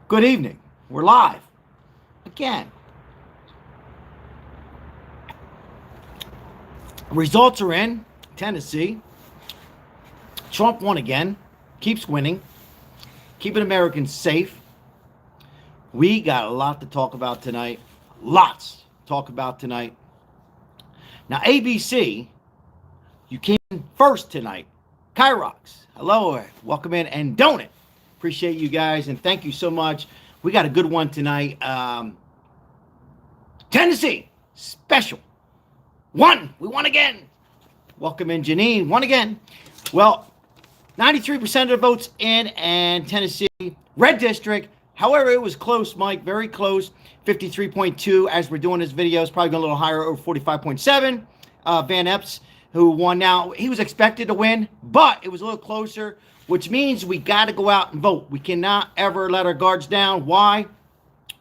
Good evening. We're live again. Results are in Tennessee. Trump won again, keeps winning, keeping Americans safe. We got a lot to talk about tonight. Lots to talk about tonight. Now, ABC, you came in first tonight. Kyrox, hello, welcome in, and Donut. Appreciate you guys, and thank you so much. We got a good one tonight. Tennessee, special. We won again. Welcome in, Janine, won again. Well, 93% of the votes in, and Tennessee, red district. However, it was close, Mike, very close. 53.2 as we're doing this video. It's probably going a little higher, over 45.7. Van Epps, who won now, he was expected to win, but it was a little closer, which means we got to go out and vote. We cannot ever let our guards down. Why?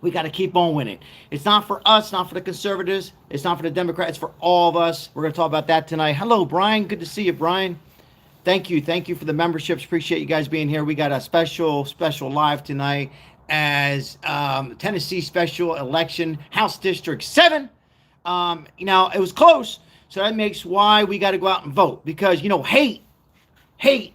We got to keep on winning. It's not for us, not for the conservatives. It's not for the Democrats. It's for all of us. We're going to talk about that tonight. Hello, Brian. Good to see you, Brian. Thank you. Thank you for the memberships. Appreciate you guys being here. We got a special live tonight as Tennessee special election, House District 7. It was close. So that makes why we got to go out and vote. Because, hate,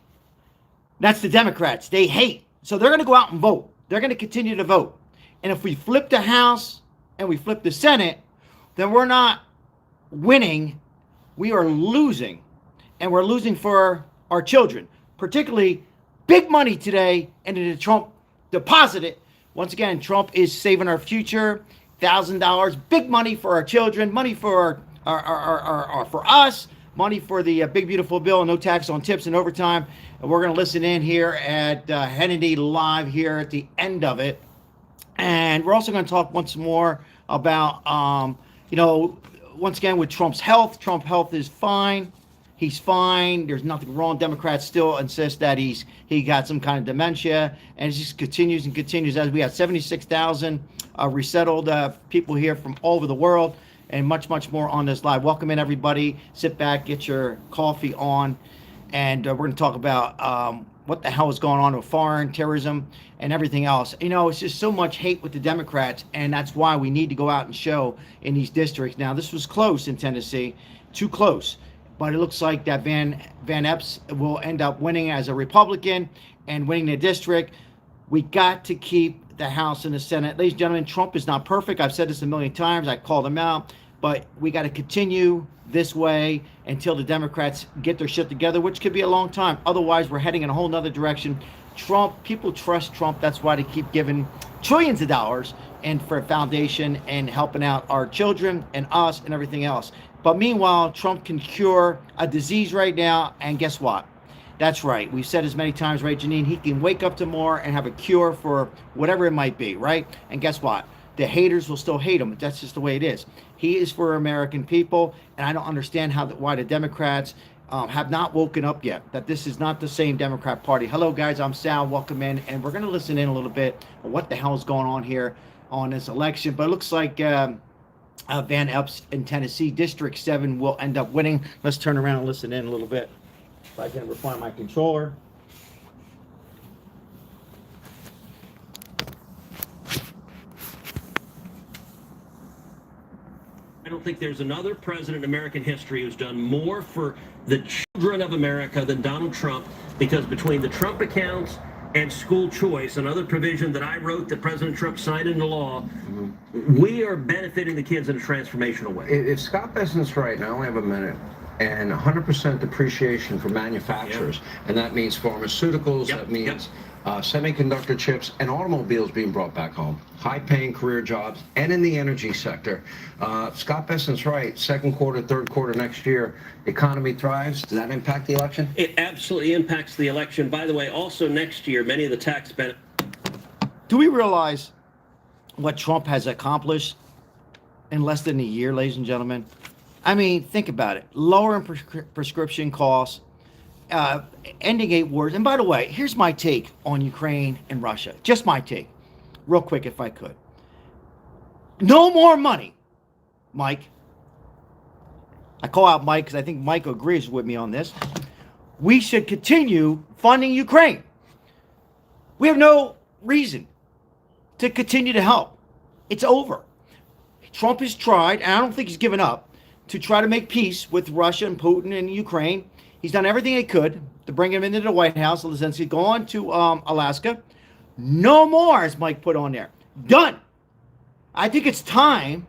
that's the Democrats. They hate. So they're going to go out and vote. They're going to continue to vote. And if we flip the House and we flip the Senate, then we're not winning. We are losing. And we're losing for our children. Particularly big money today into Trump deposited. Once again, Trump is saving our future. $1,000. Big money for our children. Money for for us. Money for the big beautiful bill. No tax on tips and overtime. And we're going to listen in here at Hannity Live here at the end of it. And we're also going to talk once more about, once again with Trump's health. Trump's health is fine. He's fine. There's nothing wrong. Democrats still insist that he got some kind of dementia. And it just continues and continues as we have 76,000 resettled people here from all over the world. And much, much more on this live. Welcome in, everybody. Sit back, get your coffee on. And we're going to talk about what the hell is going on with foreign terrorism and everything else. It's just so much hate with the Democrats, and that's why we need to go out and show in these districts. Now, this was close in Tennessee, too close, but it looks like that Van Epps will end up winning as a Republican and winning the district. We got to keep the House and the Senate. Ladies and gentlemen, Trump is not perfect. I've said this a million times. I called him out, but we got to continue this way until the Democrats get their shit together, which could be a long time. Otherwise, we're heading in a whole nother direction. People trust Trump. That's why they keep giving trillions of dollars and for a foundation and helping out our children and us and everything else. But meanwhile, Trump can cure a disease right now. And guess what? That's right. We've said as many times, right, Janine? He can wake up tomorrow and have a cure for whatever it might be, right? And guess what? The haters will still hate him. That's just the way it is. He is for American people, and I don't understand why the Democrats have not woken up yet, that this is not the same Democrat Party. Hello, guys. I'm Sal. Welcome in, and we're going to listen in a little bit on what the hell is going on here on this election. But it looks like Van Epps in Tennessee, District 7, will end up winning. Let's turn around and listen in a little bit. If I can find my controller. I don't think there's another president in American history who's done more for the children of America than Donald Trump, because between the Trump accounts and school choice, another provision that I wrote that President Trump signed into law, we are benefiting the kids in a transformational way. If Scott Bessent's right, and I only have a minute, and 100% depreciation for manufacturers, and that means pharmaceuticals, that means semiconductor chips and automobiles being brought back home, high-paying career jobs, and in the energy sector. Scott Bessent's right. Second quarter, third quarter next year, economy thrives. Does that impact the election? It absolutely impacts the election. By the way, also next year, many of the tax benefits. Do we realize what Trump has accomplished in less than a year, ladies and gentlemen? I mean, think about it. Lowering prescription costs, ending 8 wars. And by the way, here's my take on Ukraine and Russia. Just my take. Real quick, if I could. No more money, Mike. I call out Mike because I think Mike agrees with me on this. We should continue funding Ukraine. We have no reason to continue to help. It's over. Trump has tried, and I don't think he's given up, to try to make peace with Russia and Putin and Ukraine. He's done everything he could to bring him into the White House. Zelensky, go on to Alaska. No more, as Mike put on there. Done. I think it's time,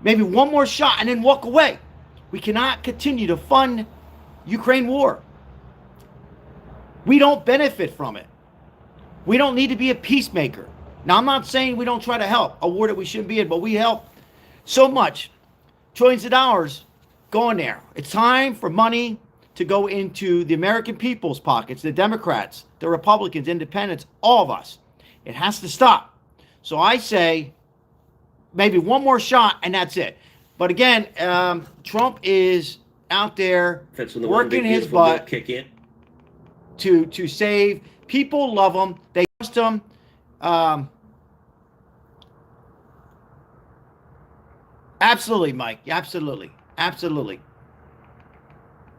maybe one more shot, and then walk away. We cannot continue to fund Ukraine war. We don't benefit from it. We don't need to be a peacemaker. Now, I'm not saying we don't try to help a war that we shouldn't be in, but we help so much. Trillions of dollars going there. It's time for money to go into the American people's pockets, the Democrats, the Republicans, independents, all of us. It has to stop. So I say maybe one more shot and that's it. But again, Trump is out there working his butt kick in. to save. People love him. They trust him. Absolutely, Mike. Absolutely. Absolutely.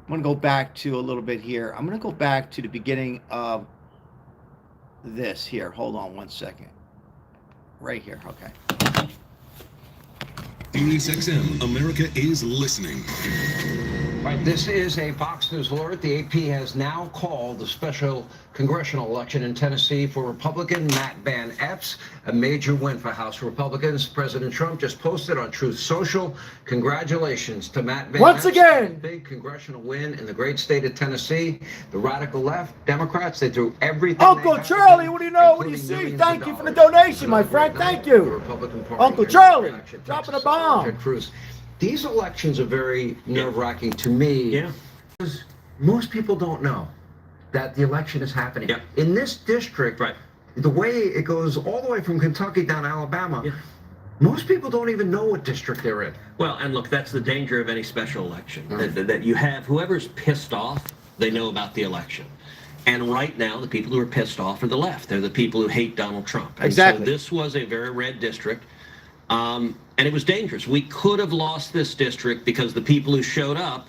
I'm going to go back to a little bit here. I'm going to go back to the beginning of this here. Hold on one second. Right here. Okay. Sirius XM, America is listening. Right, this is a Fox News alert. The AP has now called the special congressional election in Tennessee for Republican Matt Van Epps, a major win for House Republicans. President Trump just posted on Truth Social, congratulations to Matt Van Once Epps. again. A big congressional win in the great state of Tennessee. The radical left, Democrats, they threw everything. Uncle Charlie, what do you know? What do you see? Thank you for the donation, my friend. Thank you. Uncle Charlie, dropping a bomb. These elections are very nerve-wracking to me. Yeah. Because most people don't know that the election is happening. Yeah. In this district, Right. the way it goes all the way from Kentucky down to Alabama, Yeah. most people don't even know what district they're in. Well, and look, that's the danger of any special election. That you have whoever's pissed off, they know about the election. And right now, the people who are pissed off are the left. They're the people who hate Donald Trump. And Exactly. so this was a very red district. And it was dangerous. We could have lost this district because the people who showed up,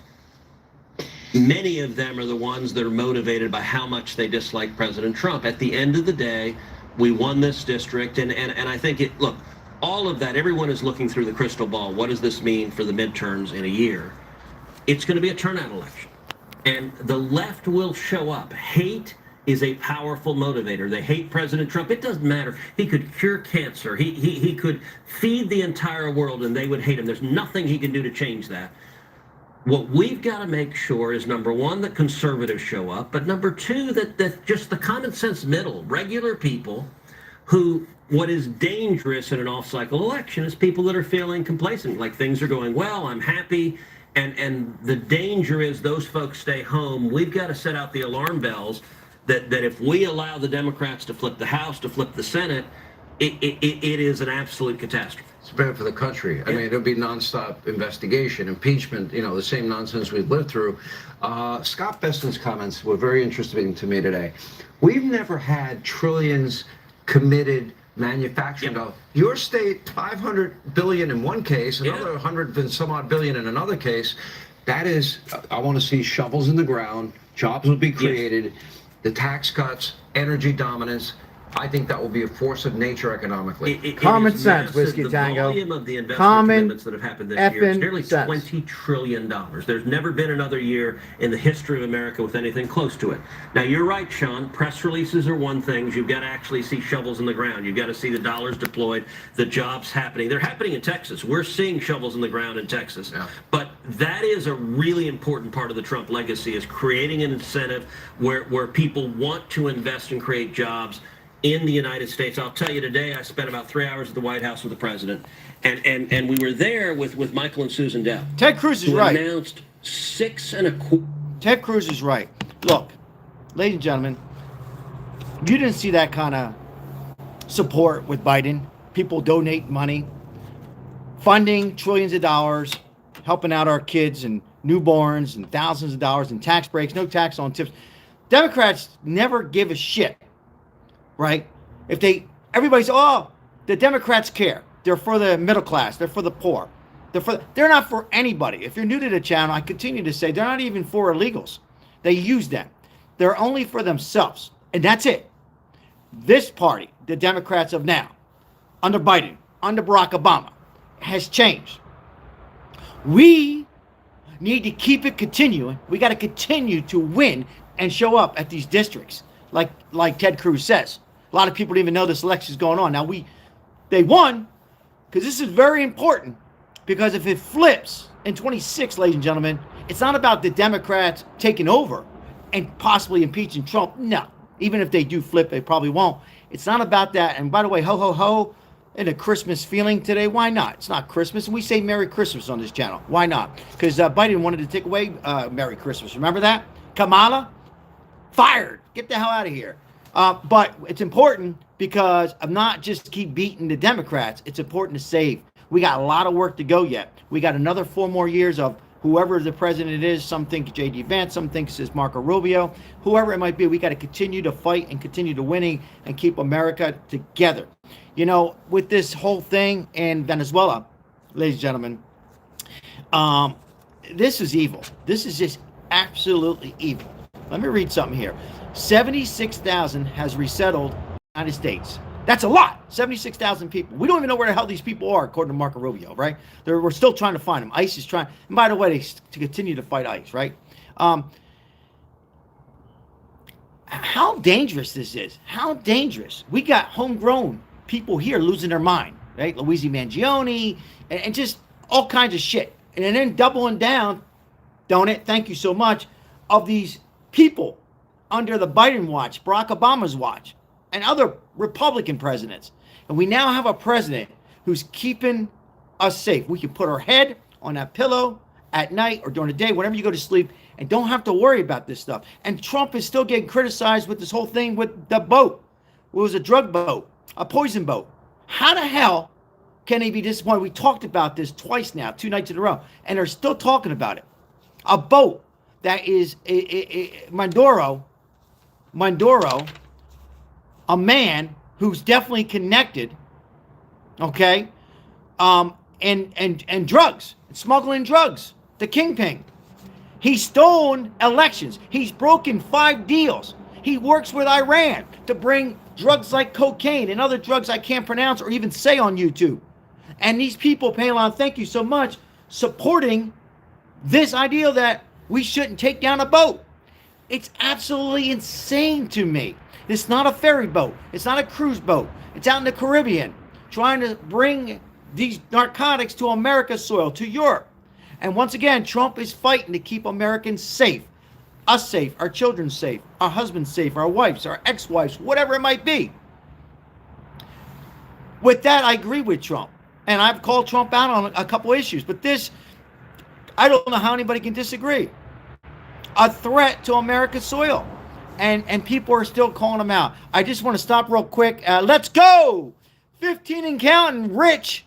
many of them are the ones that are motivated by how much they dislike President Trump. At the end of the day, we won this district. And I think look, all of that, everyone is looking through the crystal ball. What does this mean for the midterms in a year? It's going to be a turnout election. And the left will show up. Hate is a powerful motivator. They hate President Trump. It doesn't matter. He could cure cancer. He could feed the entire world and they would hate him. There's nothing he can do to change that. What we've got to make sure is, number one, that conservatives show up, but number two, that just the common sense middle, regular people who, what is dangerous in an off-cycle election is people that are feeling complacent, like things are going well, I'm happy, and the danger is those folks stay home. We've got to set out the alarm bells that if we allow the Democrats to flip the House, to flip the Senate, it is an absolute catastrophe. It's bad for the country. I mean, it'll be nonstop investigation, impeachment, the same nonsense we've lived through. Scott Beston's comments were very interesting to me today. We've never had trillions committed manufacturing dollars. Your state, $500 billion in one case, another 100 and some odd billion in another case. That is, I want to see shovels in the ground, jobs will be created, the tax cuts, energy dominance. I think that will be a force of nature economically. Common is sense, massive. Whiskey the Tango. volume of the investment Common commitments that have happened this year is nearly sense. $20 trillion. There's never been another year in the history of America with anything close to it. Now, you're right, Sean. Press releases are one thing. You've got to actually see shovels in the ground. You've got to see the dollars deployed, the jobs happening. They're happening in Texas. We're seeing shovels in the ground in Texas. Yeah. But that is a really important part of the Trump legacy, is creating an incentive where people want to invest and create jobs in the United States. I'll tell you, today I spent about 3 hours at the White House with the president, and we were there with Michael and Susan Dell. Ted Cruz is who right. Announced 6.25. Ted Cruz is right. Look, ladies and gentlemen, you didn't see that kind of support with Biden. People donate money, funding trillions of dollars, helping out our kids and newborns, and thousands of dollars in tax breaks, no tax on tips. Democrats never give a shit. Right? Everybody's, the Democrats care. They're for the middle class. They're for the poor. They're not for anybody. If you're new to the channel, I continue to say they're not even for illegals. They use them. They're only for themselves. And that's it. This party, the Democrats of now, under Biden, under Barack Obama, has changed. We need to keep it continuing. We got to continue to win and show up at these districts, like Ted Cruz says. A lot of people don't even know this election is going on. Now, they won, because this is very important, because if it flips in 26, ladies and gentlemen, it's not about the Democrats taking over and possibly impeaching Trump. No. Even if they do flip, they probably won't. It's not about that. And by the way, ho, ho, ho, in a Christmas feeling today, why not? It's not Christmas, and we say Merry Christmas on this channel. Why not? Because Biden wanted to take away Merry Christmas. Remember that? Kamala? Fired. Get the hell out of here. But it's important because of not just keep beating the Democrats. It's important to save. We got a lot of work to go yet. We got another 4 more years of whoever the president is. Some think J.D. Vance, some think it's Marco Rubio. Whoever it might be, we got to continue to fight and continue to winning and keep America together. You know, with this whole thing in Venezuela, ladies and gentlemen, this is evil. This is just absolutely evil. Let me read something here. 76,000 has resettled the United States. That's a lot. 76,000 people. We don't even know where the hell these people are, according to Marco Rubio, right? We're still trying to find them. ICE is trying. And by the way, to continue to fight ICE, right? How dangerous this is. How dangerous. We got homegrown people here losing their mind, right? Luigi Mangione and just all kinds of shit. And then doubling down, don't it? Thank you so much, of these people under the Biden watch, Barack Obama's watch, and other Republican presidents. And we now have a president who's keeping us safe. We can put our head on that pillow at night or during the day, whenever you go to sleep, and don't have to worry about this stuff. And Trump is still getting criticized with this whole thing with the boat. It was a drug boat, a poison boat. How the hell can he be disappointed? We talked about this twice now, 2 nights in a row, and they're still talking about it. A boat that is Maduro, a man who's definitely connected, okay, and drugs, smuggling drugs, the kingpin. He's stolen elections. He's broken 5 deals. He works with Iran to bring drugs like cocaine and other drugs I can't pronounce or even say on YouTube. And these people, Palin, thank you so much, supporting this idea that we shouldn't take down a boat. It's absolutely insane to me. It's not a ferry boat. It's not a cruise boat. It's out in the Caribbean trying to bring these narcotics to America's soil, to Europe. And once again, Trump is fighting to keep Americans safe. Us safe, our children safe, our husbands safe, our wives, our ex-wives, whatever it might be. With that, I agree with Trump. And I've called Trump out on a couple issues. But this, I don't know how anybody can disagree. A threat to America's soil. And people are still calling him out. I just want to stop real quick. Let's go! 15 and counting, Rich.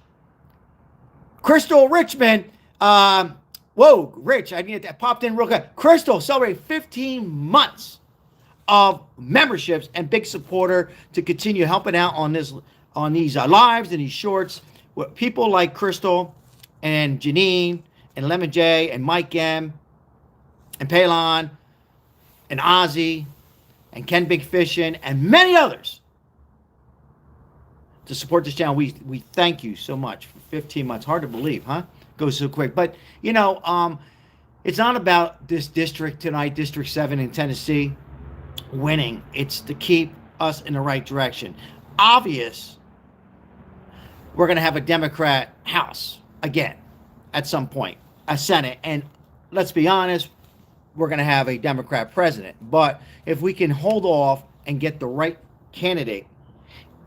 Crystal Richmond. Whoa, Rich, I need that popped in real quick. Crystal celebrated 15 months of memberships and big supporter to continue helping out on these lives and these shorts with people like Crystal and Janine and Lemon J and Mike M and Palin and Ozzy and Ken Big Fishin and many others to support this channel. We thank you so much for 15 months. Hard to believe, huh? Goes so quick. But, you know, it's not about this district tonight, District 7 in Tennessee, winning. It's to keep us in the right direction. Obvious, we're going to have a Democrat House again at some point, a Senate. And let's be honest, we're going to have a Democrat president. But if we can hold off and get the right candidate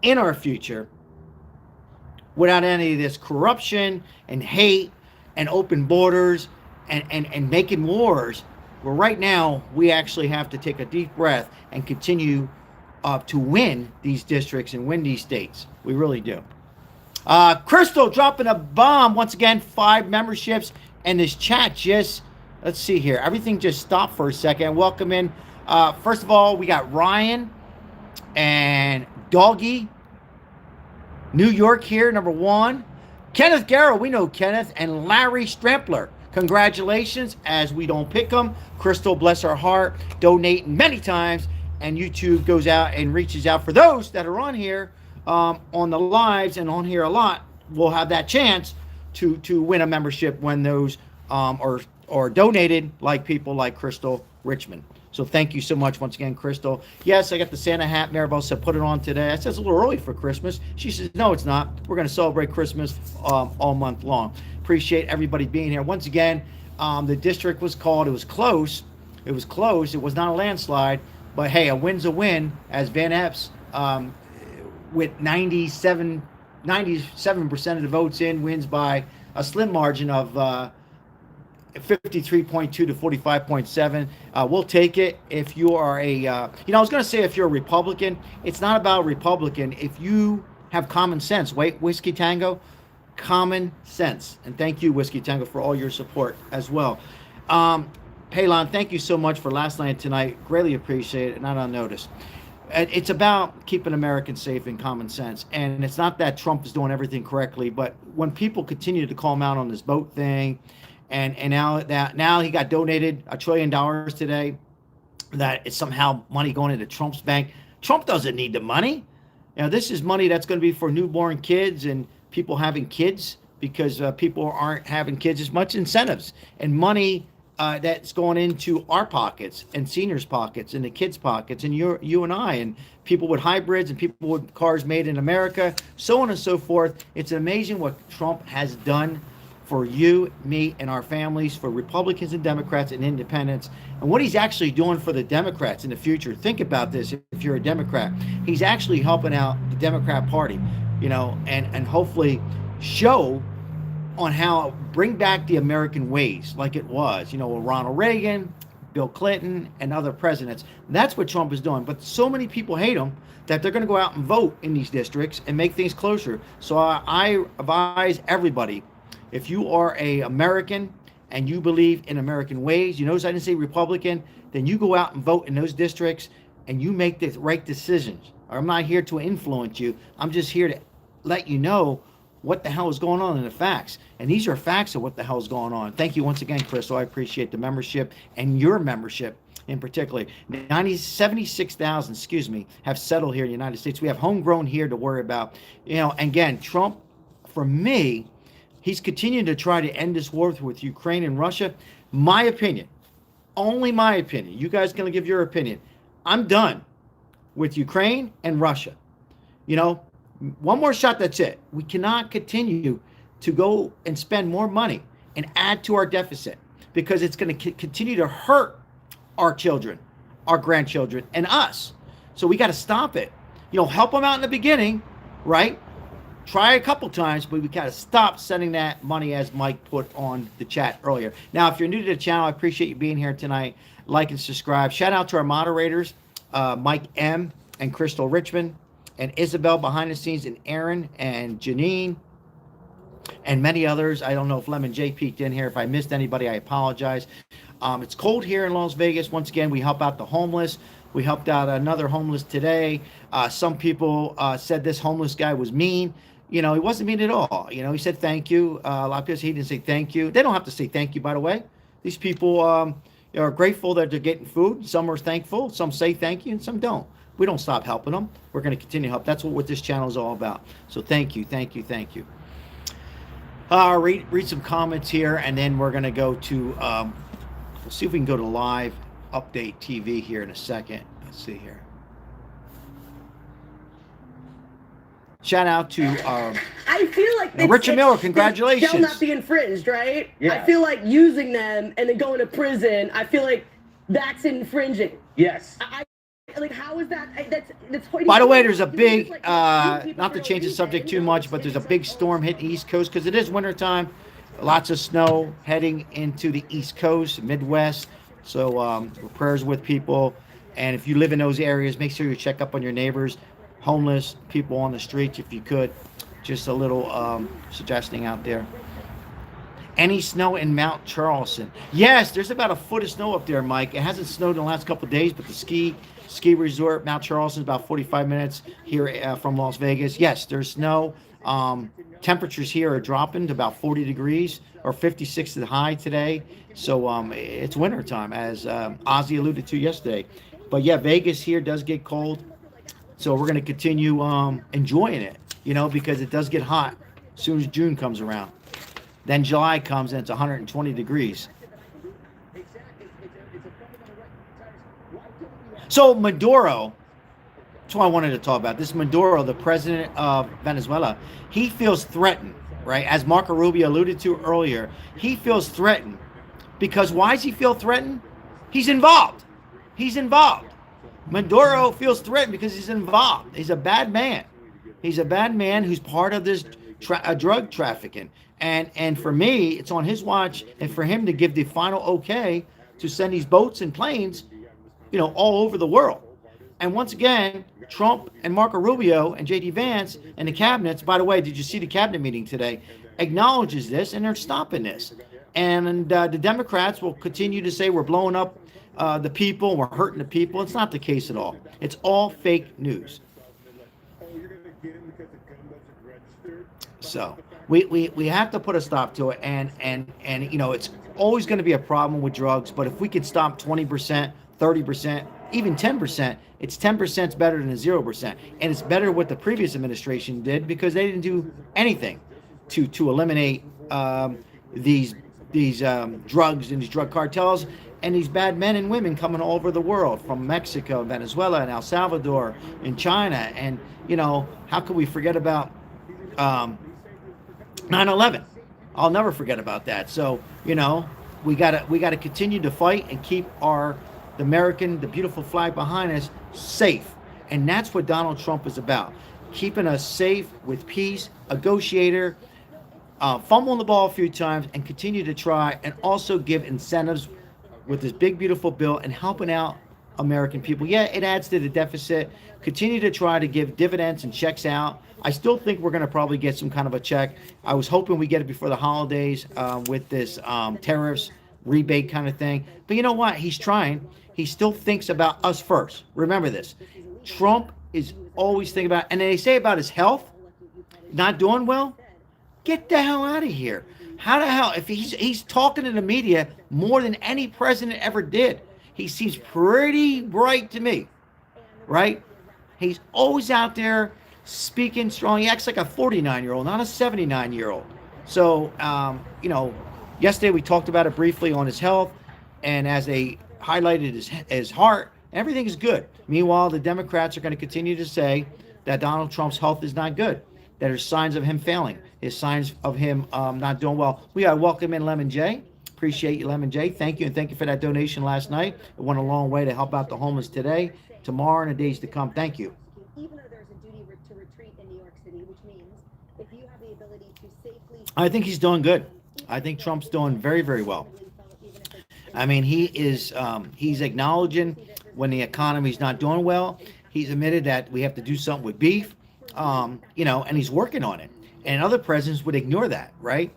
in our future without any of this corruption and hate and open borders and making wars, well, right now we actually have to take a deep breath and continue to win these districts and win these states. We really do. Crystal dropping a bomb once again. 5 memberships, and this chat just, let's see here, everything just stopped for a second. Welcome in. First of all, we got Ryan and Doggy, New York here, number 1. Kenneth Garrow, we know Kenneth, and Larry Strempler. Congratulations, as we don't pick them. Crystal, bless her heart, donating many times, and YouTube goes out and reaches out for those that are on here on the lives and on here a lot will have that chance to win a membership when those are donated, like people like Crystal Richmond. So thank you so much once again, Crystal. Yes, I got the Santa hat. Maribel said put it on today. I said it's a little early for Christmas. She says no, it's not. We're going to celebrate Christmas all month long. Appreciate everybody being here once again. The district was called. It was close. It was close. It was not a landslide, but hey, a win's a win. As Van Epps with 97% of the votes in wins by a slim margin of 53.2 to 45.7. We'll take it. If you are I was going to say if you're a Republican, it's not about Republican. If you have common sense, wait, Whiskey Tango, common sense. And thank you, Whiskey Tango, for all your support as well. Palon, thank you so much for last night and tonight. Greatly appreciate it, not unnoticed. It's about keeping Americans safe and common sense. And it's not that Trump is doing everything correctly, but when people continue to call him out on this boat thing, and now he got donated $1 trillion today, that it's somehow money going into Trump's bank. Trump doesn't need the money. This is money that's going to be for newborn kids and people having kids, because people aren't having kids as much incentives and money that's going into our pockets and seniors' pockets and the kids' pockets and you and I and people with hybrids and people with cars made in America, so on and so forth. It's amazing what Trump has done for you, me, and our families, for Republicans and Democrats and independents, and what he's actually doing for the Democrats in the future. Think about this. If you're a Democrat, he's actually helping out the Democrat Party, and hopefully show on how bring back the American ways like it was, with Ronald Reagan, Bill Clinton, and other presidents. That's what Trump is doing. But so many people hate him that they're going to go out and vote in these districts and make things closer. So I advise everybody, if you are a American and you believe in American ways, you notice I didn't say Republican, then you go out and vote in those districts and you make the right decisions. I'm not here to influence you. I'm just here to let you know what the hell is going on in the facts. And these are facts of what the hell is going on. Thank you once again, Crystal. I appreciate the membership and your membership in particular. 76,000, have settled here in the United States. We have homegrown here to worry about. And again, Trump, for me, he's continuing to try to end this war with Ukraine and Russia. My opinion, only my opinion. You guys going to give your opinion. I'm done with Ukraine and Russia. One more shot, that's it. We cannot continue to go and spend more money and add to our deficit, because it's going to continue to hurt our children, our grandchildren, and us. So we got to stop it. Help them out in the beginning, right? Try a couple times, but we got to stop sending that money, as Mike put on the chat earlier. Now, if you're new to the channel, I appreciate you being here tonight. Like and subscribe. Shout out to our moderators, Mike M. and Crystal Richmond, and Isabel behind the scenes, and Aaron and Janine, and many others. I don't know if Lemon J peeked in here. If I missed anybody, I apologize. It's cold here in Las Vegas. Once again, we help out the homeless. We helped out another homeless today. Some people said this homeless guy was mean. He wasn't mean at all. He said thank you. A lot of people, he didn't say thank you. They don't have to say thank you, by the way. These people are grateful that they're getting food. Some are thankful. Some say thank you, and some don't. We don't stop helping them. We're going to continue to help. That's what this channel is all about. So thank you, thank you, thank you. Read some comments here, and then we're going to go to, we'll see if we can go to live update TV here in a second. Let's see here. Shout out to I feel like Richard Miller. Congratulations. Shall not be infringed, right? Yeah. I feel like using them and then going to prison. I feel like that's infringing. Yes. Like, how is that? That's. By the way, there's a big, not to change the subject too much, but there's a big storm hitting the East Coast because it is wintertime. Lots of snow heading into the East Coast, Midwest. So prayers with people. And if you live in those areas, make sure you check up on your neighbors, homeless people on the streets if you could. Just a little suggesting out there. Any snow in Mount Charleston? Yes, there's about a foot of snow up there, Mike. It hasn't snowed in the last couple of days, but the ski resort, Mount Charleston, is about 45 minutes here from Las Vegas. Yes, there's snow. Temperatures here are dropping to about 40 degrees or 56 is high today. So it's winter time, as Ozzy alluded to yesterday. But yeah, Vegas here does get cold. So we're going to continue enjoying it, because it does get hot as soon as June comes around. Then July comes and it's 120 degrees. So Maduro, that's what I wanted to talk about. This Maduro, the president of Venezuela, he feels threatened, right? As Marco Rubio alluded to earlier, he feels threatened because why does he feel threatened? He's involved. He's involved. Maduro feels threatened because he's involved. He's a bad man. He's a bad man who's part of this drug trafficking. And for me, it's on his watch, and for him to give the final okay to send these boats and planes, all over the world. And once again, Trump and Marco Rubio and J.D. Vance and the cabinets, by the way, did you see the cabinet meeting today, acknowledges this, and they're stopping this. And the Democrats will continue to say we're blowing up the people, we're hurting the people. It's not the case at all. It's all fake news. So we have to put a stop to it, and it's always going to be a problem with drugs, but if we could stop 20%, 30%, even 10%, it's 10% better than 0%. And it's better what the previous administration did because they didn't do anything to eliminate these drugs and these drug cartels and these bad men and women coming all over the world from Mexico, Venezuela, and El Salvador, and China. And, how could we forget about 9/11? I'll never forget about that. So, we gotta continue to fight and keep the beautiful flag behind us safe. And that's what Donald Trump is about. Keeping us safe with peace, a negotiator, fumbling the ball a few times and continue to try and also give incentives with this big, beautiful bill and helping out American people. Yeah, it adds to the deficit. Continue to try to give dividends and checks out. I still think we're going to probably get some kind of a check. I was hoping we get it before the holidays with this tariffs rebate kind of thing. But you know what? He's trying. He still thinks about us first. Remember this. Trump is always thinking about, and they say about his health, not doing well. Get the hell out of here. How the hell, if he's talking to the media more than any president ever did. He seems pretty bright to me, right? He's always out there speaking strong. He acts like a 49-year-old, not a 79-year-old. So, yesterday we talked about it briefly on his health, and as they highlighted his heart, everything is good. Meanwhile, the Democrats are going to continue to say that Donald Trump's health is not good, that there's signs of him failing, there's signs of him not doing well. We got to welcome in Lemon J. Appreciate you, Lemon J. Thank you, and thank you for that donation last night. It went a long way to help out the homeless today, tomorrow, and the days to come. Thank you. Even though there's a duty to retreat in New York City, which means if you have the ability to safely... I think he's doing good. I think Trump's doing very, very well. I mean, he is, he's acknowledging when the economy's not doing well. He's admitted that we have to do something with beef, and he's working on it. And other presidents would ignore that, right?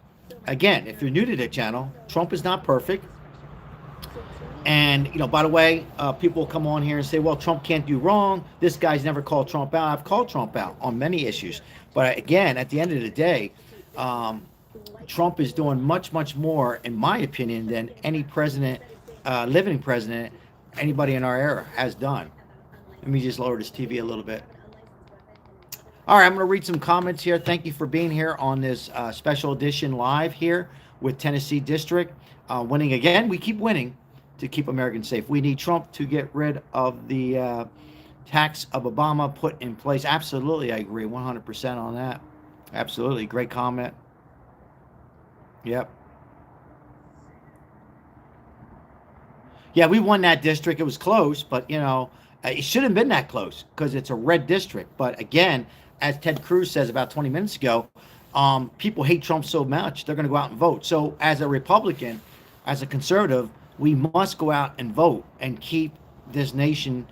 Again, if you're new to the channel, Trump is not perfect. And, by the way, people will come on here and say, well, Trump can't do wrong. This guy's never called Trump out. I've called Trump out on many issues. But again, at the end of the day, Trump is doing much, much more, in my opinion, than any president, living president, anybody in our era has done. Let me just lower this TV a little bit. All right, I'm going to read some comments here. Thank you for being here on this special edition live here with Tennessee District. Winning again. We keep winning to keep Americans safe. We need Trump to get rid of the tax of Obama put in place. Absolutely, I agree 100% on that. Absolutely. Great comment. Yep. Yeah, we won that district. It was close, but, it shouldn't have been that close because it's a red district. But again, as Ted Cruz says about 20 minutes ago, people hate Trump so much, they're going to go out and vote. So as a Republican, as a conservative, we must go out and vote and keep this nation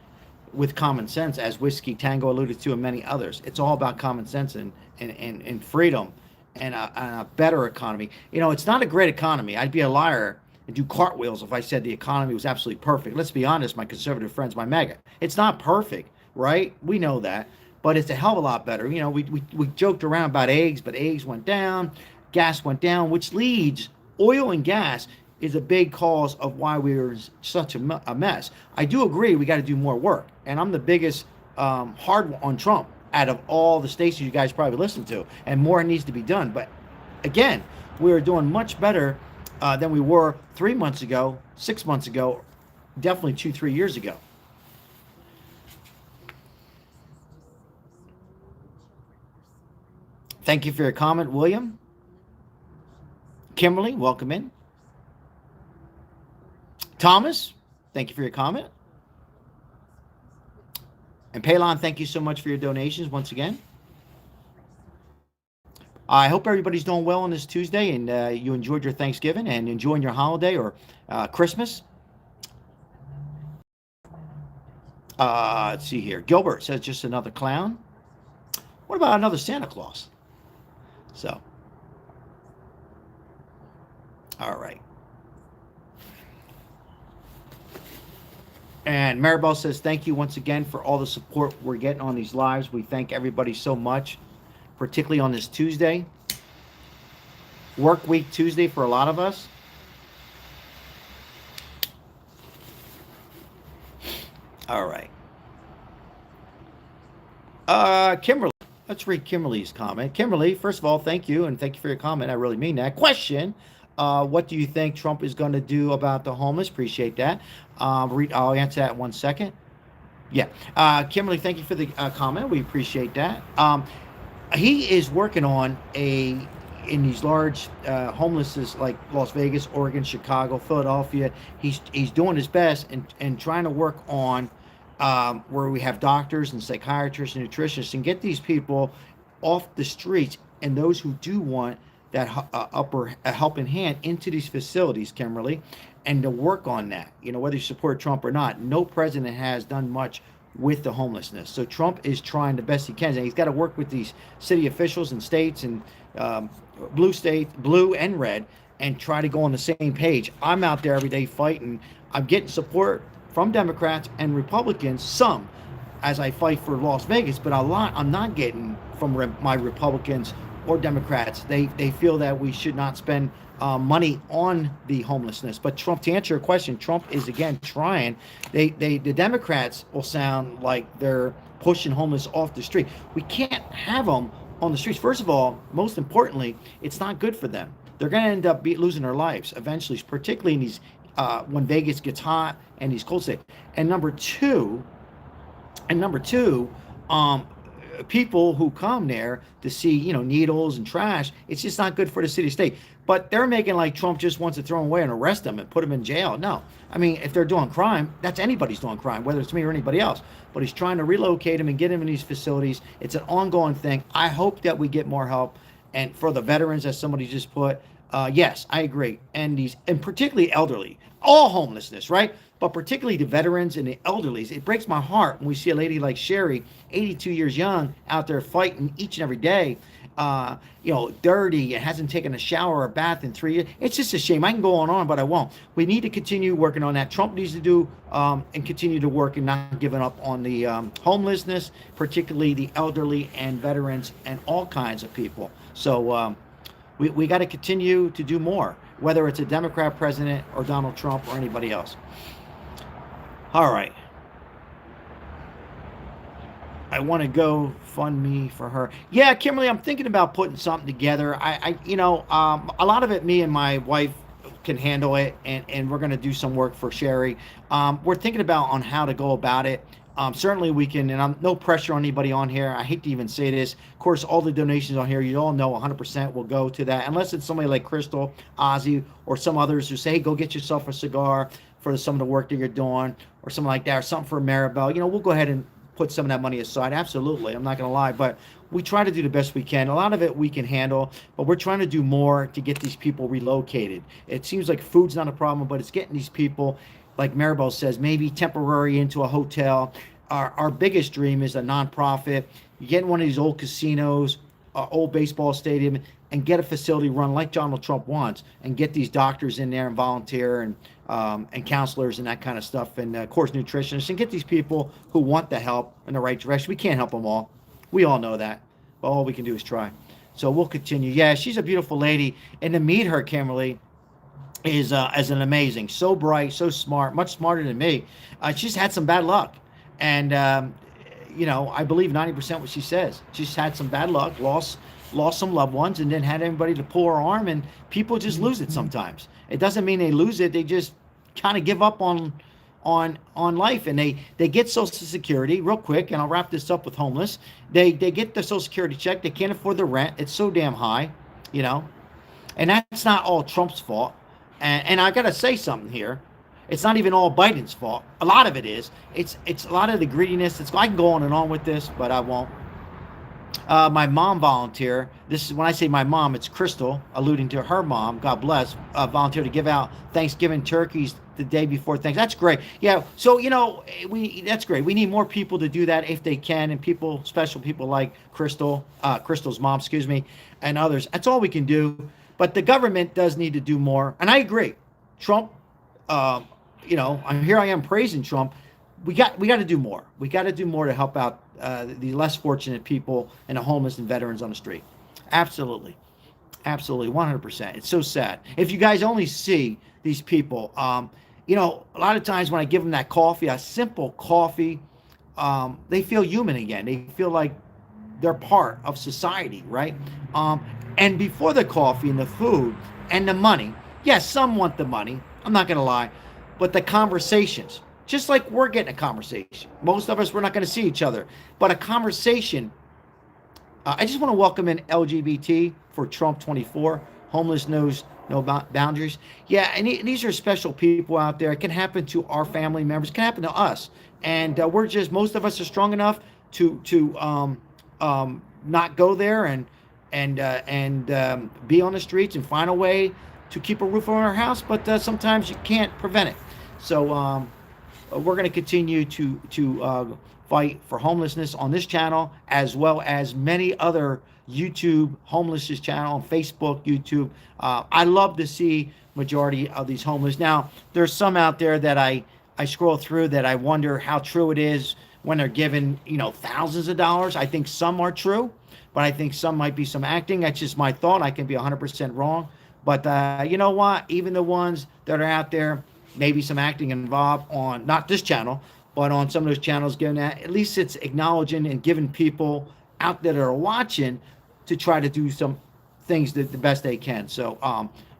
with common sense, as Whiskey Tango alluded to, and many others. It's all about common sense and freedom and a better economy. It's not a great economy. I'd be a liar and do cartwheels if I said the economy was absolutely perfect. Let's be honest, my conservative friends, my MAGA. It's not perfect, right? We know that. But it's a hell of a lot better. We joked around about eggs, but eggs went down, gas went down, which leads, oil and gas is a big cause of why we're in such a mess. I do agree we got to do more work. And I'm the biggest hard on Trump out of all the stations you guys probably listen to, and more needs to be done. But again, we are doing much better than we were 3 months ago, 6 months ago, definitely 2-3 years ago. Thank you for your comment, William. Kimberly, welcome in. Thomas, thank you for your comment. And Palon, thank you so much for your donations once again. I hope everybody's doing well on this Tuesday and you enjoyed your Thanksgiving and enjoying your holiday or Christmas. Let's see here. Gilbert says just another clown. What about another Santa Claus? So, all right. And Maribel says, thank you once again for all the support we're getting on these lives. We thank everybody so much, particularly on this Tuesday. Work week Tuesday for a lot of us. All right. Kimberly. Let's read Kimberly's comment. Kimberly, first of all, thank you, and thank you for your comment. I really mean that. Question, what do you think Trump is going to do about the homeless? Appreciate that. I'll answer that in 1 second. Yeah. Kimberly, thank you for the comment. We appreciate that. He is working on in these large homelessness like Las Vegas, Oregon, Chicago, Philadelphia. He's doing his best and trying to work on where we have doctors and psychiatrists and nutritionists and get these people off the streets, and those who do want that upper helping hand into these facilities, Kimberly, and to work on that. You know, whether you support Trump or not, no president has done much with the homelessness. So Trump is trying the best he can, and he's got to work with these city officials and states and blue and red, and try to go on the same page. I'm out there every day fighting. I'm getting support from Democrats and Republicans, some, as I fight for Las Vegas, but a lot I'm not getting from my Republicans or Democrats. They feel that we should not spend money on the homelessness. But Trump, to answer your question, Trump is again trying. The Democrats will sound like they're pushing homeless off the street. We can't have them on the streets. First of all, most importantly, it's not good for them. They're going to end up losing their lives eventually, particularly in these when Vegas gets hot and these cold states. And number two, people who come there to see, needles and trash, it's just not good for the city state. But they're making like Trump just wants to throw them away and arrest them and put them in jail. No, I mean, if they're doing crime, that's anybody's doing crime, whether it's me or anybody else. But he's trying to relocate them and get them in these facilities. It's an ongoing thing. I hope that we get more help. And for the veterans, as somebody just put, yes, I agree. And particularly elderly, all homelessness, right? But particularly the veterans and the elderlies. It breaks my heart when we see a lady like Sherry, 82 years young, out there fighting each and every day, dirty and hasn't taken a shower or a bath in 3 years. It's just a shame. I can go on, but I won't. We need to continue working on that. Trump needs to do and continue to work and not giving up on the homelessness, particularly the elderly and veterans and all kinds of people. So we got to continue to do more, whether it's a Democrat president or Donald Trump or anybody else. All right. I want to go fund me for her. Yeah, Kimberly, I'm thinking about putting something together. A lot of it, me and my wife can handle it, and we're going to do some work for Sherry. We're thinking about on how to go about it. Certainly we can, and I'm no pressure on anybody on here. I hate to even say this. Of course, all the donations on here, you all know 100% will go to that, unless it's somebody like Crystal, Ozzy, or some others who say, hey, go get yourself a cigar for some of the work that you're doing, or something like that, or something for Maribel. We'll go ahead and put some of that money aside. Absolutely. I'm not going to lie, but we try to do the best we can. A lot of it we can handle, but we're trying to do more to get these people relocated. It seems like food's not a problem, but it's getting these people, like Maribel says, maybe temporary into a hotel. Our biggest dream is a nonprofit. You get in one of these old casinos, old baseball stadium, and get a facility run like Donald Trump wants, and get these doctors in there and volunteer and counselors and that kind of stuff, and of course nutritionists, and get these people who want the help in the right direction. We can't help them all. We all know that. But all we can do is try. So we'll continue. Yeah, she's a beautiful lady. And to meet her, Kimberly, is as an amazing, so bright, so smart, much smarter than me. She's had some bad luck. And, you know, I believe 90% what she says. She's had some bad luck, lost some loved ones, and then had everybody to pull her arm, and people just lose it sometimes. It doesn't mean they lose it. They just kind of give up on life, and they get Social Security real quick, and I'll wrap this up with homeless. They get the Social Security check. They can't afford the rent. It's so damn high, you know, and that's not all Trump's fault. And I got to say something here. It's not even all Biden's fault. A lot of it is. It's a lot of the greediness. I can go on and on with this, but I won't. My mom volunteer. This is when I say my mom, it's Crystal, alluding to her mom. God bless. Volunteer to give out Thanksgiving turkeys the day before Thanksgiving. That's great. Yeah. So you know, that's great. We need more people to do that if they can, and people, special people like Crystal, Crystal's mom, excuse me, and others. That's all we can do. But the government does need to do more. And I agree. Trump. You know, here I am praising Trump. We got to do more. We got to do more to help out the less fortunate people and the homeless and veterans on the street. Absolutely. Absolutely. 100%. It's so sad. If you guys only see these people, you know, a lot of times when I give them that coffee, a simple coffee, they feel human again. They feel like they're part of society, right? And before the coffee and the food and the money, yes, some want the money. I'm not going to lie. But the conversations, just like we're getting a conversation. Most of us, we're not going to see each other. But a conversation. I just want to welcome in LGBT for Trump 24. Homeless knows no boundaries. Yeah, and these are special people out there. It can happen to our family members. It can happen to us. And we're just, most of us are strong enough to not go there and be on the streets and find a way to keep a roof over our house. But sometimes you can't prevent it. So we're going to continue to fight for homelessness on this channel, as well as many other YouTube homelessness channel on Facebook, YouTube. I love to see majority of these homeless. Now, there's some out there that I scroll through that I wonder how true it is when they're given, you know, thousands of dollars. I think some are true, but I think some might be some acting. That's just my thought. I can be 100% wrong. But you know what? Even the ones that are out there, maybe some acting involved on not this channel, but on some of those channels, giving that, at least it's acknowledging and giving people out there that are watching to try to do some things that the best they can. So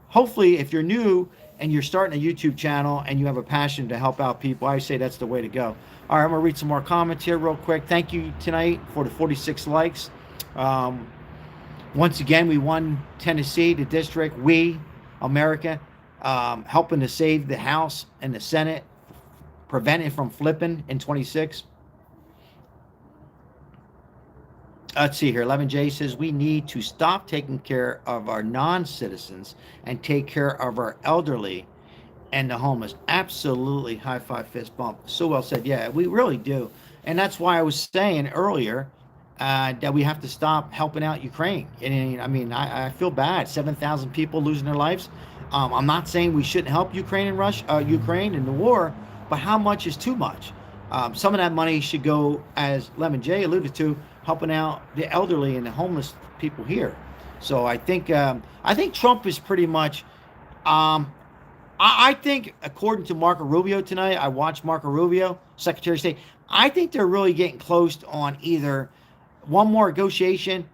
hopefully, if you're new and you're starting a YouTube channel and you have a passion to help out people, I say that's the way to go. All right, I'm gonna read some more comments here real quick. Thank you tonight for the 46 likes. Once again, we won Tennessee, the district, America, helping to save the House and the Senate, prevent it from flipping in 26. Let's see here. 11J says we need to stop taking care of our non-citizens and take care of our elderly and the homeless. Absolutely. High five, fist bump. So well said. Yeah, we really do. And that's why I was saying earlier that we have to stop helping out Ukraine. And I mean, I feel bad. 7,000 people losing their lives. I'm not saying we shouldn't help Ukraine and Ukraine in the war, but how much is too much? Some of that money should go, as Lemon J alluded to, helping out the elderly and the homeless people here. So I think Trump is pretty much. I think, according to Marco Rubio tonight, I watched Marco Rubio, Secretary of State. I think they're really getting close on either one more negotiation.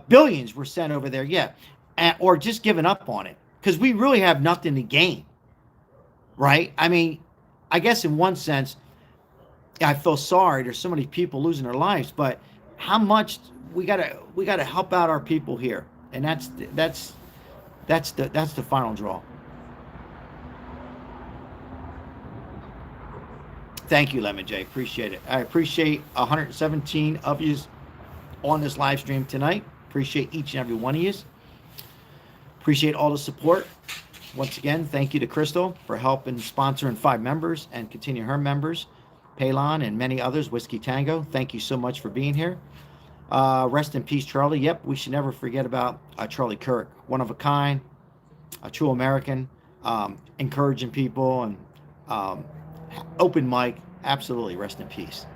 Billions were sent over there, yeah, or just giving up on it, because we really have nothing to gain, right? I mean, I guess in one sense, I feel sorry. There's so many people losing their lives, but how much we gotta help out our people here, and that's the final draw. Thank you, Lemon J. Appreciate it. I appreciate 117 of you on this live stream tonight. Appreciate each and every one of you. Appreciate all the support. Once again, thank you to Crystal for helping sponsoring 5 members and continue her members. Palon and many others, Whiskey Tango. Thank you so much for being here. Rest in peace, Charlie. Yep, we should never forget about Charlie Kirk. One of a kind, a true American, encouraging people, and open mic. Absolutely, rest in peace.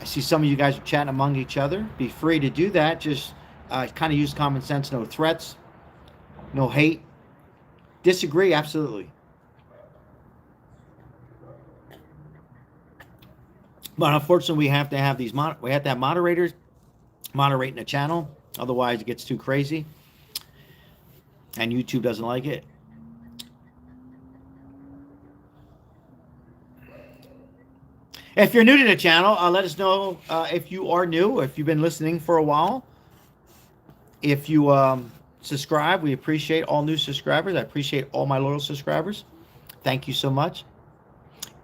I see some of you guys are chatting among each other. Be free to do that. Just kind of use common sense. No threats, no hate. Disagree, absolutely. But unfortunately, we have to have these we have to have moderators moderating the channel. Otherwise, it gets too crazy, and YouTube doesn't like it. If you're new to the channel, let us know if you are new, if you've been listening for a while. If you subscribe, we appreciate all new subscribers. I appreciate all my loyal subscribers. Thank you so much.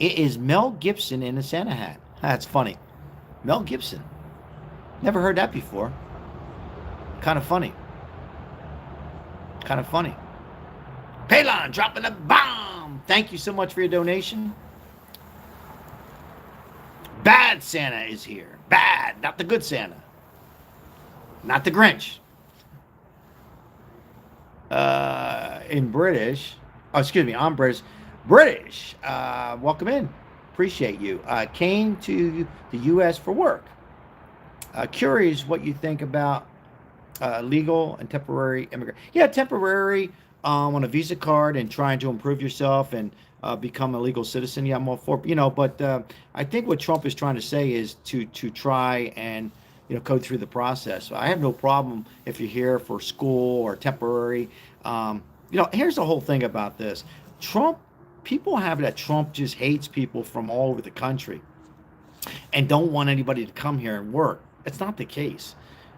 It is Mel Gibson in a Santa hat. That's funny. Mel Gibson. Never heard that before. Kind of funny. Kind of funny. Palon dropping a bomb. Thank you so much for your donation. Bad Santa is here. Bad. Not the good Santa. Not the Grinch. In British. Oh, excuse me. I'm British. British. Welcome in. Appreciate you. Came to the U.S. for work. Curious what you think about legal and temporary immigrant. Yeah, temporary on a visa card and trying to improve yourself and become a legal citizen. Yeah, I'm all for, but I think what Trump is trying to say is to try and, go through the process. So I have no problem if you're here for school or temporary. Here's the whole thing about this. People have that Trump just hates people from all over the country and don't want anybody to come here and work. It's not the case.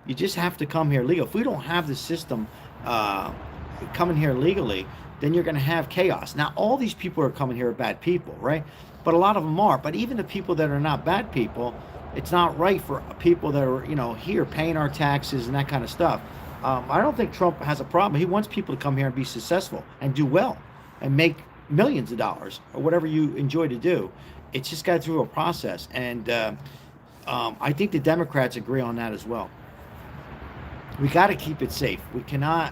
You just have to come here legal. If we don't have the system coming here legally, then you're going to have chaos. Now, all these people who are coming here are bad people, right? But a lot of them are. But even the people that are not bad people, it's not right for people that are, here paying our taxes and that kind of stuff. I don't think Trump has a problem. He wants people to come here and be successful and do well and make millions of dollars or whatever you enjoy to do. It's just got through a process. And I think the Democrats agree on that as well. We got to keep it safe. We cannot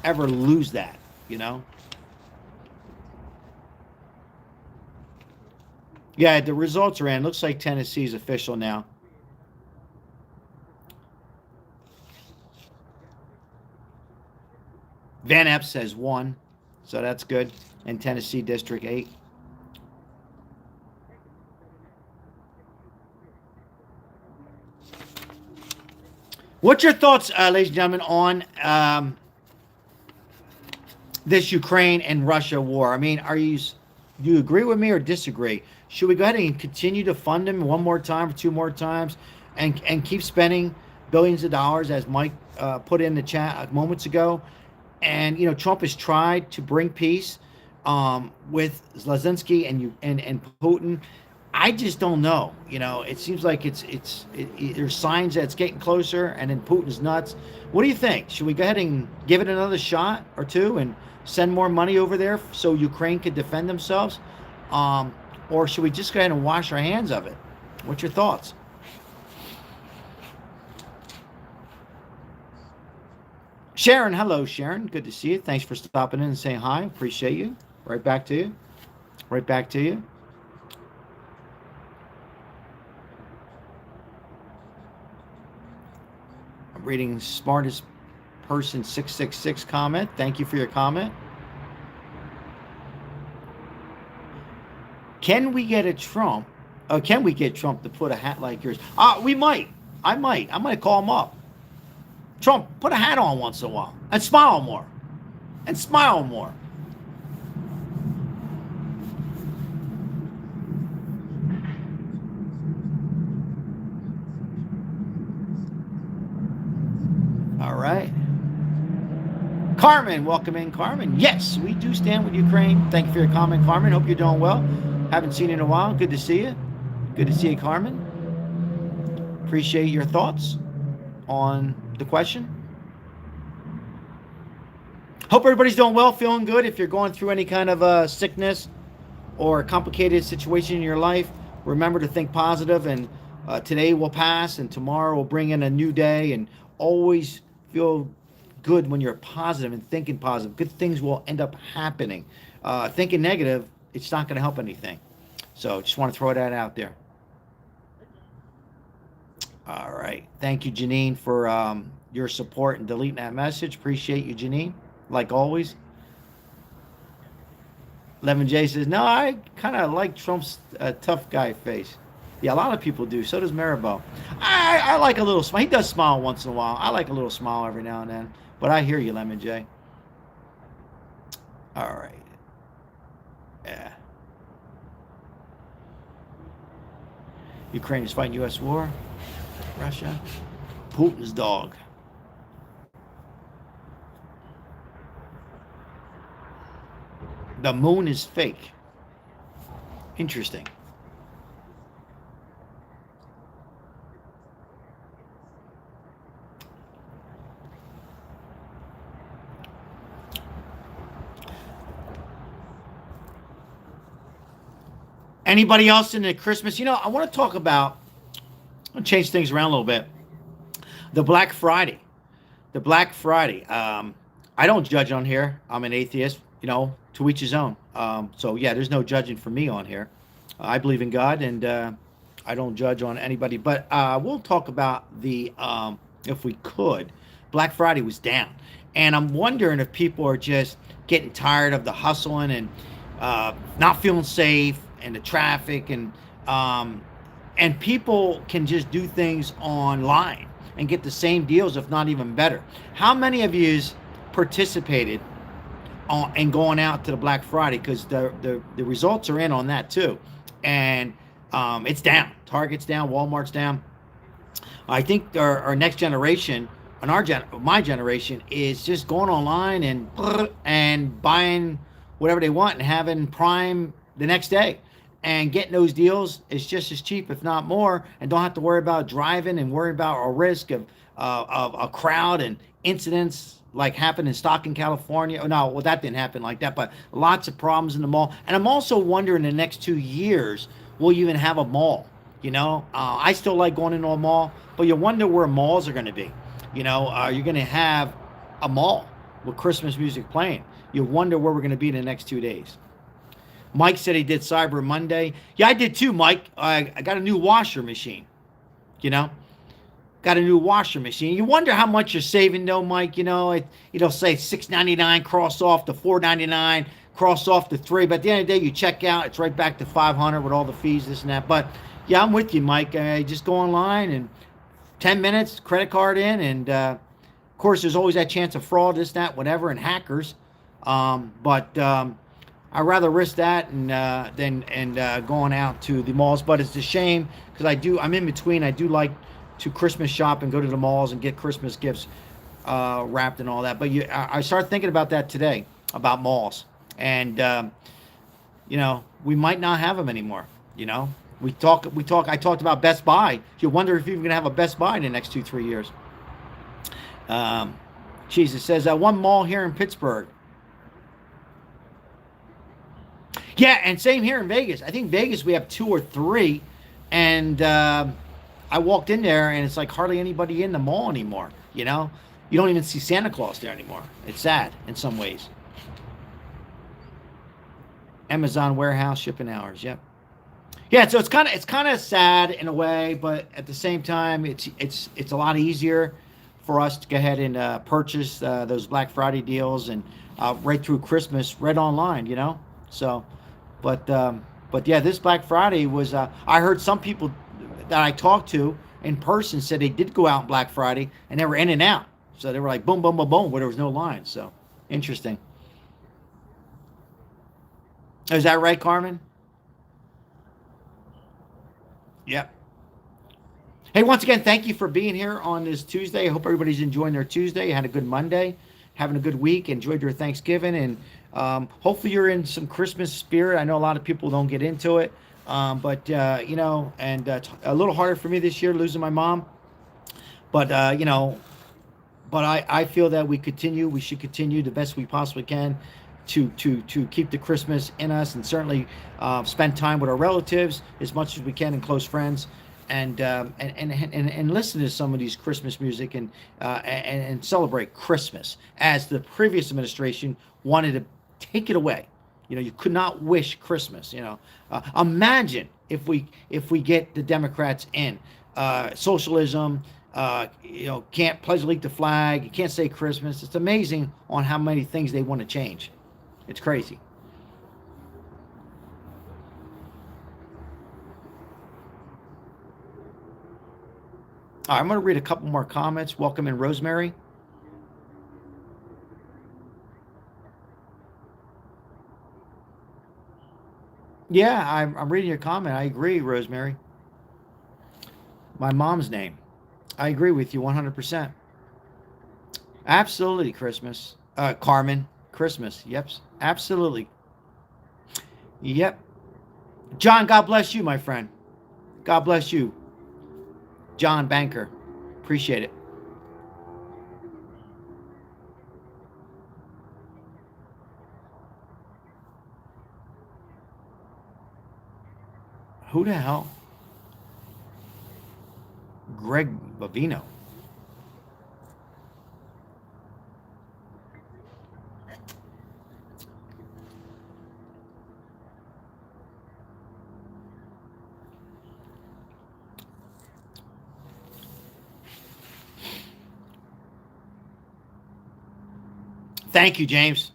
ever lose that, Yeah, the results are in. Looks like Tennessee's official now. Van Epps has won, so that's good. In Tennessee District 8. What's your thoughts, ladies and gentlemen, on this Ukraine and Russia war? I mean, do you agree with me or disagree? Should we go ahead and continue to fund them one more time or two more times and keep spending billions of dollars, as Mike put in the chat moments ago? And, Trump has tried to bring peace with Zelensky and Putin. I just don't know. It seems like there's signs that it's getting closer, and then Putin's nuts. What do you think? Should we go ahead and give it another shot or two and send more money over there so Ukraine could defend themselves? Or should we just go ahead and wash our hands of it? What's your thoughts? Sharon, hello, Sharon. Good to see you. Thanks for stopping in and saying hi. Appreciate you. Right back to you. Right back to you. I'm reading Smartest Person 666 comment. Thank you for your comment. Can we get Trump to put a hat like yours? We might. I might call him up. Trump, put a hat on once in a while and smile more. And smile more. All right. Carmen, welcome in, Carmen. Yes, we do stand with Ukraine. Thank you for your comment, Carmen. Hope you're doing well. Haven't seen you in a while. Good to see you. Good to see you, Carmen. Appreciate your thoughts on the question. Hope everybody's doing well, feeling good. If you're going through any kind of sickness or a complicated situation in your life, remember to think positive, and today will pass and tomorrow will bring in a new day, and always feel good when you're positive and thinking positive. Good things will end up happening. Thinking negative, it's not going to help anything. So just want to throw that out there. All right. Thank you, Janine, for your support and deleting that message. Appreciate you, Janine, like always. 11J says, no, I kind of like Trump's tough guy face. Yeah, a lot of people do. So does Maribel. I like a little smile. He does smile once in a while. I like a little smile every now and then. But I hear you, Lemon J. All right. Yeah. Ukraine is fighting U.S. war. Russia. Putin's dog. The moon is fake. Interesting. Anybody else in the Christmas? You know, I want to talk about, I'll change things around a little bit. The Black Friday. The Black Friday. I don't judge on here. I'm an atheist, you know, to each his own. So, yeah, there's no judging for me on here. I believe in God, and I don't judge on anybody. But we'll talk about the, if we could, Black Friday was down. And I'm wondering if people are just getting tired of the hustling and not feeling safe and the traffic, and people can just do things online and get the same deals, if not even better. How many of you participated in going out to the Black Friday? Because the results are in on that too, and it's down. Target's down, Walmart's down. I think our next generation, my generation, is just going online and buying whatever they want and having Prime the next day. And getting those deals is just as cheap, if not more, and don't have to worry about driving and worry about a risk of a crowd and incidents like happened in Stockton, California. Oh, no, well, that didn't happen like that, but lots of problems in the mall. And I'm also wondering, in the next 2 years, will you even have a mall? You know, I still like going into a mall, but you wonder where malls are going to be. You know, you're going to have a mall with Christmas music playing. You wonder where we're going to be in the next 2 days. Mike said he did Cyber Monday. Yeah, I did too, Mike. I got a new washer machine. You know, got a new washer machine. You wonder how much you're saving, though, Mike. You know, it'll say $6.99, cross off to $4.99, cross off to $3. But at the end of the day, you check out, it's right back to $500 with all the fees, this and that. But yeah, I'm with you, Mike. Just go online and 10 minutes, credit card in, and of course, there's always that chance of fraud, this, that, whatever, and hackers. I'd rather risk that than going out to the malls. But it's a shame because I'm in between. I do like to Christmas shop and go to the malls and get Christmas gifts wrapped and all that. But I started thinking about that today, about malls. And, you know, we might not have them anymore. You know, I talked about Best Buy. You wonder if you're going to have a Best Buy in the next 2-3 years. It says one mall here in Pittsburgh. Yeah, and same here in Vegas. I think Vegas we have 2 or 3, and I walked in there and it's like hardly anybody in the mall anymore. You know, you don't even see Santa Claus there anymore. It's sad in some ways. Amazon warehouse shipping hours. Yep. Yeah, so it's kind of sad in a way, but at the same time, it's a lot easier for us to go ahead and purchase those Black Friday deals and right through Christmas, right online. You know, so. But yeah, this Black Friday was, I heard some people that I talked to in person said they did go out on Black Friday and they were in and out. So they were like boom, boom, boom, boom, where there was no line. So interesting. Is that right, Carmen? Yep. Hey, once again, thank you for being here on this Tuesday. I hope everybody's enjoying their Tuesday. Had a good Monday, having a good week, enjoyed your Thanksgiving, and hopefully you're in some Christmas spirit. I know a lot of people don't get into it, but you know, and a little harder for me this year losing my mom. But you know, but I feel that we should continue the best we possibly can to keep the Christmas in us, and certainly spend time with our relatives as much as we can and close friends, and listen to some of these Christmas music and celebrate Christmas, as the previous administration wanted to take it away. You know, you could not wish Christmas. You know, imagine if we get the Democrats in, socialism. You know, can't pledge allegiance to flag. You can't say Christmas. It's amazing on how many things they want to change. It's crazy. All right, I'm going to read a couple more comments. Welcome in, Rosemary. Yeah, I'm reading your comment. I agree, Rosemary. My mom's name. I agree with you 100%. Absolutely, Christmas. Carmen, Christmas. Yep, absolutely. Yep. John, God bless you, my friend. God bless you. John Banker. Appreciate it. Who the hell? Greg Bavino. Thank you, James.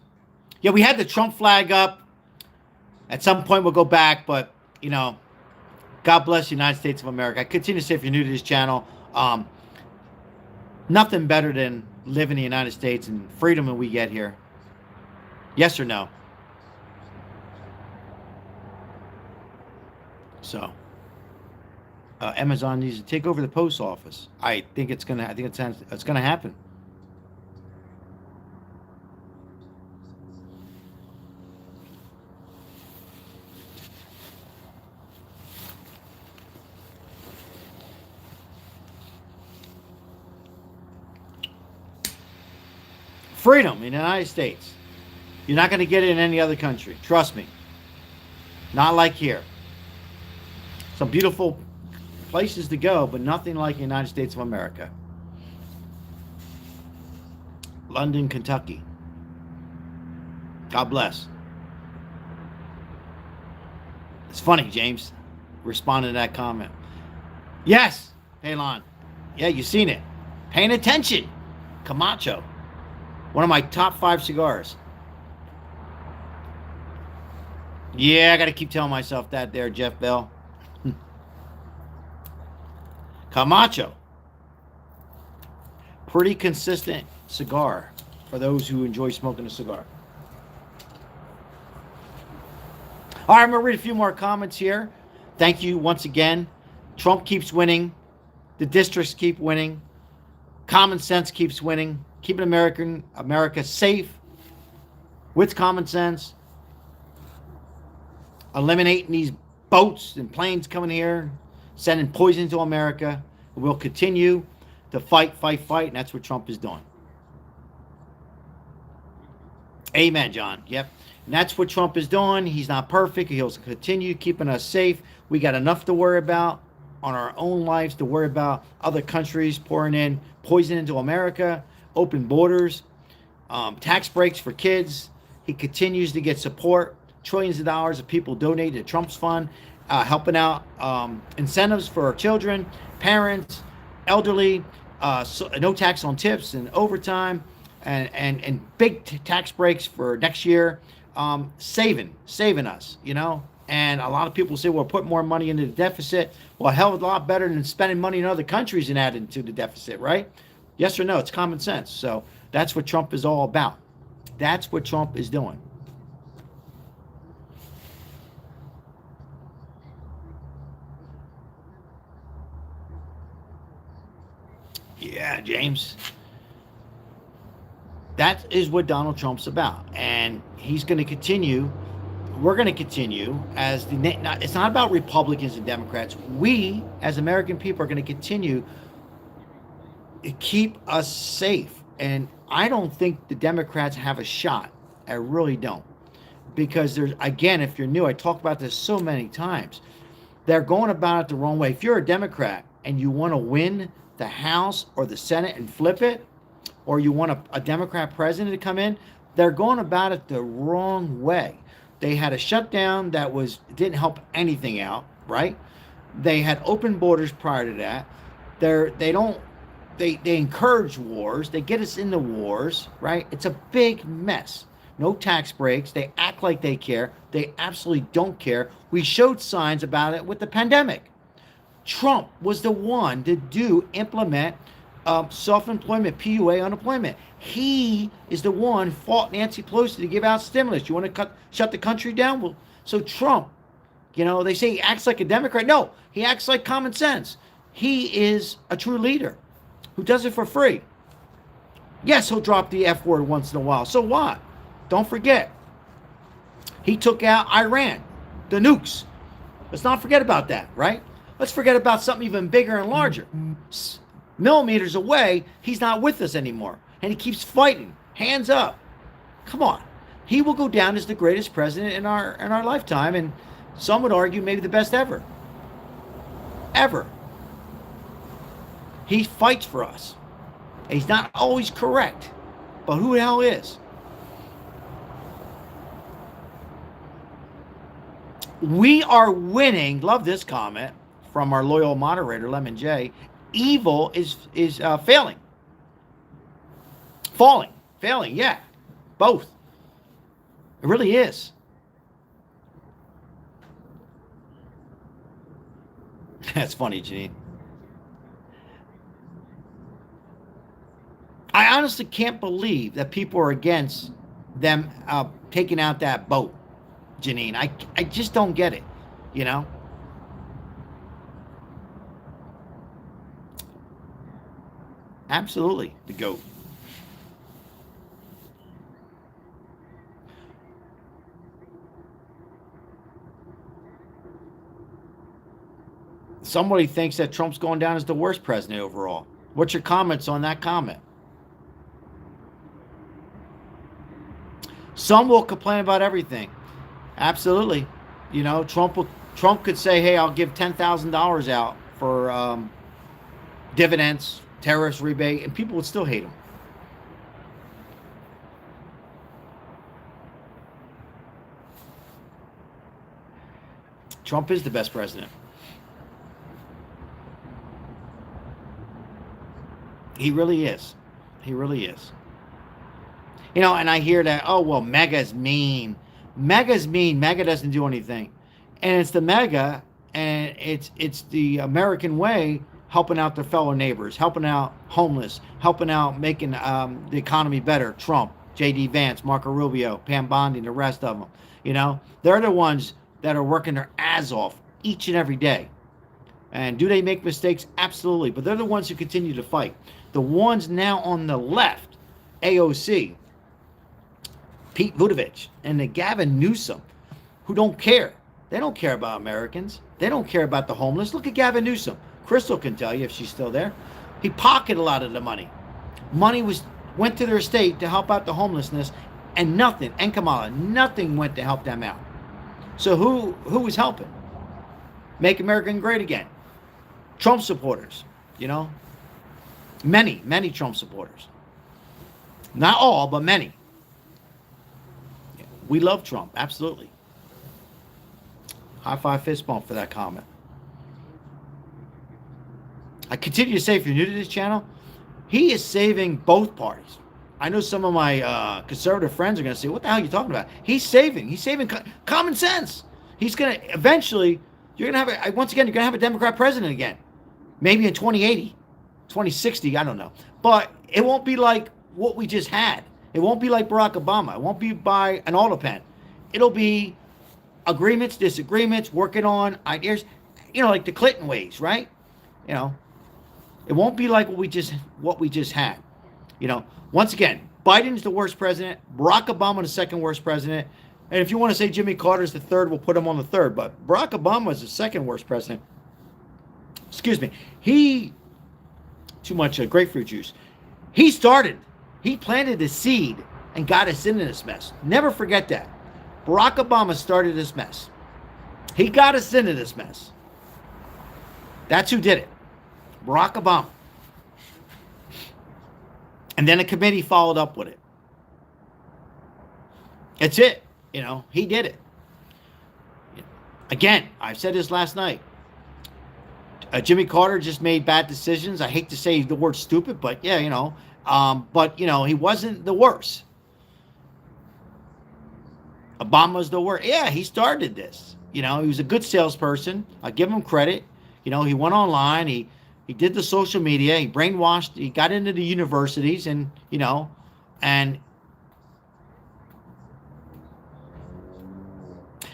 Yeah, we had the Trump flag up. At some point, we'll go back, but, you know, God bless the United States of America. I continue to say, if you're new to this channel, nothing better than living in the United States and freedom that we get here. Yes or no? So, Amazon needs to take over the post office. I think it's gonna happen. Freedom in the United States. You're not going to get it in any other country. Trust me. Not like here. Some beautiful places to go, but nothing like the United States of America. London, Kentucky. God bless. It's funny, James. Responded to that comment. Yes, Palon. Yeah, you've seen it. Paying attention. Camacho. One of my top 5 cigars. Yeah, I got to keep telling myself that there, Jeff Bell. Camacho. Pretty consistent cigar for those who enjoy smoking a cigar. All right, I'm going to read a few more comments here. Thank you once again. Trump keeps winning. The districts keep winning. Common sense keeps winning. Keeping America safe with common sense. Eliminating these boats and planes coming here, sending poison to America. We'll continue to fight, and that's what Trump is doing. Amen, John. Yep. And that's what Trump is doing. He's not perfect. He'll continue keeping us safe. We got enough to worry about on our own lives, to worry about other countries pouring in poison into America. Open borders, tax breaks for kids. He continues to get support. Trillions of dollars of people donate to Trump's fund, helping out incentives for our children, parents, elderly, no tax on tips and overtime, and big tax breaks for next year, saving us, you know. And a lot of people say, well, put more money into the deficit. Well, a hell of a lot better than spending money in other countries and adding to the deficit, right? Yes or no? It's common sense. So that's what Trump is all about. That's what Trump is doing. Yeah, James. That is what Donald Trump's about. And he's going to continue. We're going to continue as it's not about Republicans and Democrats. We, as American people, are going to continue keep us safe. And I don't think the Democrats have a shot. I really don't. Because there's, again, if you're new, I talk about this so many times. They're going about it the wrong way. If you're a Democrat and you want to win the House or the Senate and flip it, or you want a Democrat president to come in, they're going about it the wrong way. They had a shutdown that didn't help anything out, right? They had open borders prior to that. They encourage wars. They get us into wars, right? It's a big mess. No tax breaks. They act like they care. They absolutely don't care. We showed signs about it with the pandemic. Trump was the one to implement self-employment, PUA unemployment. He is the one who fought Nancy Pelosi to give out stimulus. You want to shut the country down? Well, so Trump, they say he acts like a Democrat. No, he acts like common sense. He is a true leader who does it for free. Yes, he'll drop the F word once in a while. So what? Don't forget, he took out Iran, the nukes. Let's not forget about that, right? Let's forget about something even bigger and larger. Millimeters away, he's not with us anymore. And he keeps fighting. Hands up. Come on. He will go down as the greatest president in our lifetime, and some would argue maybe the best ever. Ever. He fights for us. And he's not always correct. But who the hell is? We are winning. Love this comment from our loyal moderator, Lemon J. Evil is failing. Falling. Failing, yeah. Both. It really is. That's funny, Janine. I honestly can't believe that people are against them taking out that boat, Janine. I just don't get it, Absolutely, the GOAT. Somebody thinks that Trump's going down as the worst president overall. What's your comments on that comment? Some will complain about everything. Absolutely. Trump could say, hey, I'll give $10,000 out for dividends, terrorist rebate, and people would still hate him. Trump is the best president. He really is. He really is. And I hear that, oh, well, MAGA's mean. MAGA's mean. MAGA doesn't do anything. And it's the MAGA, and it's the American way helping out their fellow neighbors, helping out homeless, helping out making the economy better. Trump, J.D. Vance, Marco Rubio, Pam Bondi, the rest of them. They're the ones that are working their ass off each and every day. And do they make mistakes? Absolutely. But they're the ones who continue to fight. The ones now on the left, AOC, Pete Buttigieg, and the Gavin Newsom, who don't care. They don't care about Americans. They don't care about the homeless. Look at Gavin Newsom. Crystal can tell you if she's still there. He pocketed a lot of the money. Money went to their state to help out the homelessness, and nothing, and Kamala, nothing went to help them out. So who was helping? Make America great again. Trump supporters, Many Trump supporters. Not all, but many. We love Trump, absolutely. High five, fist bump for that comment. I continue to say, if you're new to this channel, he is saving both parties. I know some of my conservative friends are going to say, what the hell are you talking about? He's saving common sense. He's going to, eventually, you're going to have, once again, you're going to have a Democrat president again. Maybe in 2080, 2060, I don't know. But it won't be like what we just had. It won't be like Barack Obama. It won't be by an auto pen. It'll be agreements, disagreements, working on ideas, like the Clinton ways, right? It won't be like what we just had. Once again, Biden's the worst president, Barack Obama the second worst president, and if you want to say Jimmy Carter's the third, we'll put him on the third. But Barack Obama is the second worst president. Excuse me. Too much grapefruit juice. He planted the seed and got us into this mess. Never forget that. Barack Obama started this mess. He got us into this mess. That's who did it. Barack Obama. And then a committee followed up with it. That's it. He did it. Again, I said this last night. Jimmy Carter just made bad decisions. I hate to say the word stupid, but yeah, he wasn't the worst. Obama's the worst. Yeah, he started this. He was a good salesperson. I give him credit. You know, he went online. He did the social media. He brainwashed. He got into the universities, and you know, and